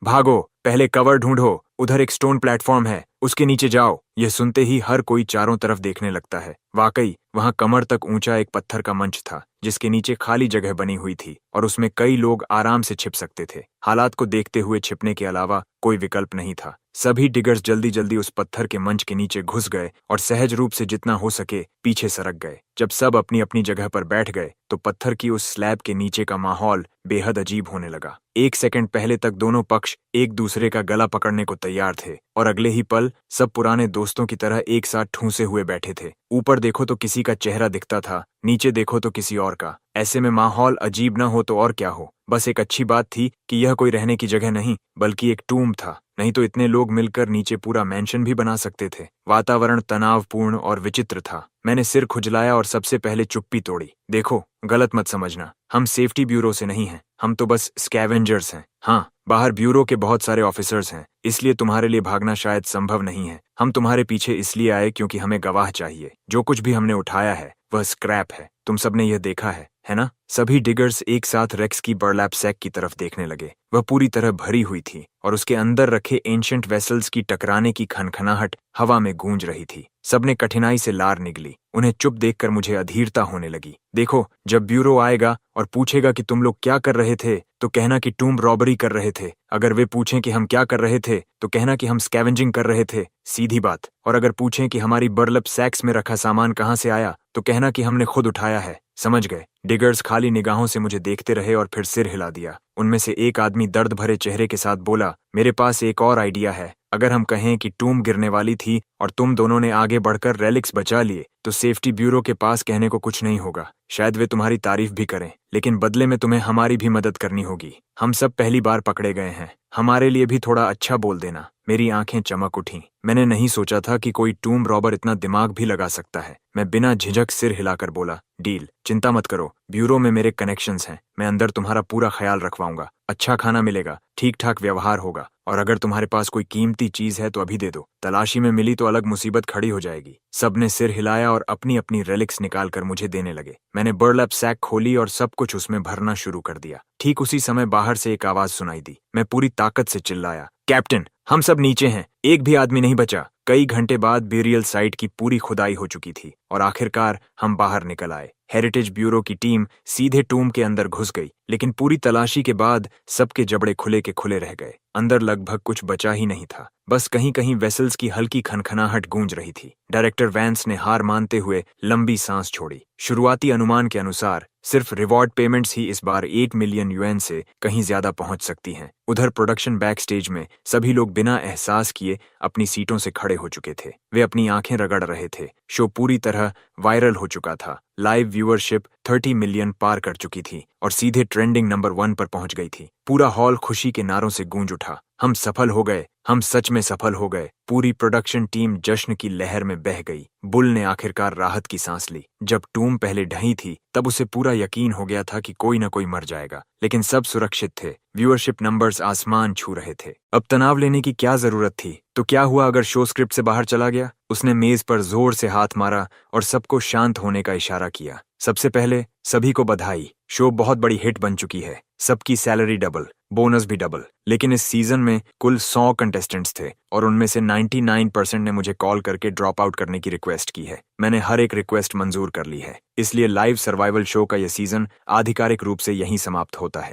भागो, पहले कवर ढूंढो। उधर एक स्टोन प्लेटफॉर्म है, उसके नीचे जाओ। यह सुनते ही हर कोई चारों तरफ देखने लगता है। वाकई वहां कमर तक ऊंचा एक पत्थर का मंच था जिसके नीचे खाली जगह बनी हुई थी और उसमें कई लोग आराम से छिप सकते थे। हालात को देखते हुए छिपने के अलावा कोई विकल्प नहीं था। सभी डिगर्स जल्दी जल्दी उस पत्थर के मंच के नीचे घुस गए और सहज रूप से जितना हो सके पीछे सरक गए। जब सब अपनी अपनी जगह पर बैठ गए तो पत्थर की उस स्लैब के नीचे का माहौल बेहद अजीब होने लगा। एक सेकंड पहले तक दोनों पक्ष एक दूसरे का गला पकड़ने को तैयार थे और अगले ही पल सब पुराने दोस्तों की तरह एक साथ ठूंसे हुए बैठे थे। ऊपर देखो तो किसी का चेहरा दिखता था, नीचे देखो तो किसी और का। ऐसे में माहौल अजीब न हो तो और क्या हो। बस एक अच्छी बात थी कि यह कोई रहने की जगह नहीं बल्कि एक टूम था। नहीं तो इतने लोग मिलकर नीचे पूरा मैंशन भी बना सकते थे। वातावरण तनावपूर्ण और विचित्र था। मैंने सिर खुजलाया और सबसे पहले चुप्पी तोड़ी। देखो, गलत मत समझना, हम सेफ्टी ब्यूरो से नहीं हैं। हम तो बस स्कैवेंजर्स हैं। हाँ, बाहर ब्यूरो के बहुत सारे ऑफिसर्स हैं, इसलिए तुम्हारे लिए भागना शायद संभव नहीं है। हम तुम्हारे पीछे इसलिए आए क्योंकि हमें गवाह चाहिए। जो कुछ भी हमने उठाया है वह स्क्रैप है। तुम सबने यह देखा है ना? सभी डिगर्स एक साथ रेक्स की बर्लैप सैक की तरफ देखने लगे। वह पूरी तरह भरी हुई थी और उसके अंदर रखे एंशिएंट वेसल्स की टकराने की खनखनाहट हवा में गूंज रही थी। सबने कठिनाई से लार निगली। उन्हें चुप देखकर मुझे अधीरता होने लगी। देखो, जब ब्यूरो आएगा और पूछेगा कि तुम लोग क्या कर रहे थे तो कहना कि टूम रॉबरी कर रहे थे। अगर वे पूछें कि हम क्या कर रहे थे तो कहना कि हम स्कैवेंजिंग कर रहे थे। सीधी बात। और अगर पूछें कि हमारी बर्लैप सैक्स में रखा सामान कहाँ से आया तो कहना कि हमने खुद उठाया है। समझ गए? डिगर्स खाली निगाहों से मुझे देखते रहे और फिर सिर हिला दिया। उनमें से एक आदमी दर्द भरे चेहरे के साथ बोला, मेरे पास एक और आइडिया है। अगर हम कहें कि टूम गिरने वाली थी और तुम दोनों ने आगे बढ़कर रेलिक्स बचा लिए तो सेफ्टी ब्यूरो के पास कहने को कुछ नहीं होगा। शायद वे तुम्हारी तारीफ भी करें, लेकिन बदले में तुम्हें हमारी भी मदद करनी होगी। हम सब पहली बार पकड़े गए हैं, हमारे लिए भी थोड़ा अच्छा बोल देना। मेरी आंखें चमक उठीं। मैंने नहीं सोचा था कि कोई टूम रॉबर इतना दिमाग भी लगा सकता है। मैं बिना झिझक सिर हिलाकर बोला, डील। चिंता मत करो, ब्यूरो में मेरे कनेक्शंस हैं। मैं अंदर तुम्हारा पूरा ख्याल रखवाऊंगा। अच्छा खाना मिलेगा, ठीक ठाक व्यवहार होगा और अगर तुम्हारे पास कोई कीमती चीज है तो अभी दे दो। तलाशी में मिली तो अलग मुसीबत खड़ी हो जाएगी। सबने सिर हिलाया और अपनी अपनी रेलिक्स निकालकर मुझे देने लगे। मैंने बर्लैप सैक खोली और सब कुछ उसमें भरना शुरू कर दिया। ठीक उसी समय बाहर से एक आवाज सुनाई दी। मैं पूरी ताकत से चिल्लाया, कैप्टन, हम सब नीचे हैं, एक भी आदमी नहीं बचा। कई घंटे बाद बेरियल साइट की पूरी खुदाई हो चुकी थी और आखिरकार हम बाहर निकल आए। हेरिटेज ब्यूरो की टीम सीधे टूम के अंदर घुस गई, लेकिन पूरी तलाशी के बाद सबके जबड़े खुले के खुले रह गए। अंदर लगभग कुछ बचा ही नहीं था। बस कहीं कहीं वेसल्स की हल्की खनखनाहट गूंज रही थी। डायरेक्टर वैंस ने हार मानते हुए लंबी सांस छोड़ी। शुरुआती अनुमान के अनुसार सिर्फ रिवॉर्ड पेमेंट्स ही इस बार 8 मिलियन यूएन से कहीं ज्यादा पहुंच सकती हैं। उधर प्रोडक्शन बैक स्टेज में सभी लोग बिना एहसास किए अपनी सीटों से खड़े हो चुके थे। वे अपनी आंखें रगड़ रहे थे। शो पूरी तरह वायरल हो चुका था। लाइव व्यूअरशिप 30 मिलियन पार कर चुकी थी और सीधे ट्रेंडिंग नंबर 1 पर पहुंच गई थी। पूरा हॉल खुशी के नारों से गूंज उठा। हम सफल हो गए, हम सच में सफल हो गए। पूरी प्रोडक्शन टीम जश्न की लहर में बह गई। बुल ने आखिरकार राहत की सांस ली। जब टूम पहले ढही थी तब उसे पूरा यकीन हो गया था कि कोई न कोई मर जाएगा, लेकिन सब सुरक्षित थे। व्यूअरशिप नंबर्स आसमान छू रहे थे। अब तनाव लेने की क्या जरूरत थी? तो क्या हुआ अगर शो स्क्रिप्ट से बाहर चला गया? उसने मेज पर जोर से हाथ मारा और सबको शांत होने का इशारा किया। सबसे पहले सभी को बधाई। शो बहुत बड़ी हिट बन चुकी है। सबकी सैलरी डबल, बोनस भी डबल। लेकिन इस सीजन में कुल 100 कंटेस्टेंट्स थे और उनमें से 99% ने मुझे कॉल करके ड्रॉप आउट करने की रिक्वेस्ट की है। मैंने हर एक रिक्वेस्ट मंजूर कर ली है। इसलिए लाइव सर्वाइवल शो का यह सीजन आधिकारिक रूप से यहीं समाप्त होता है।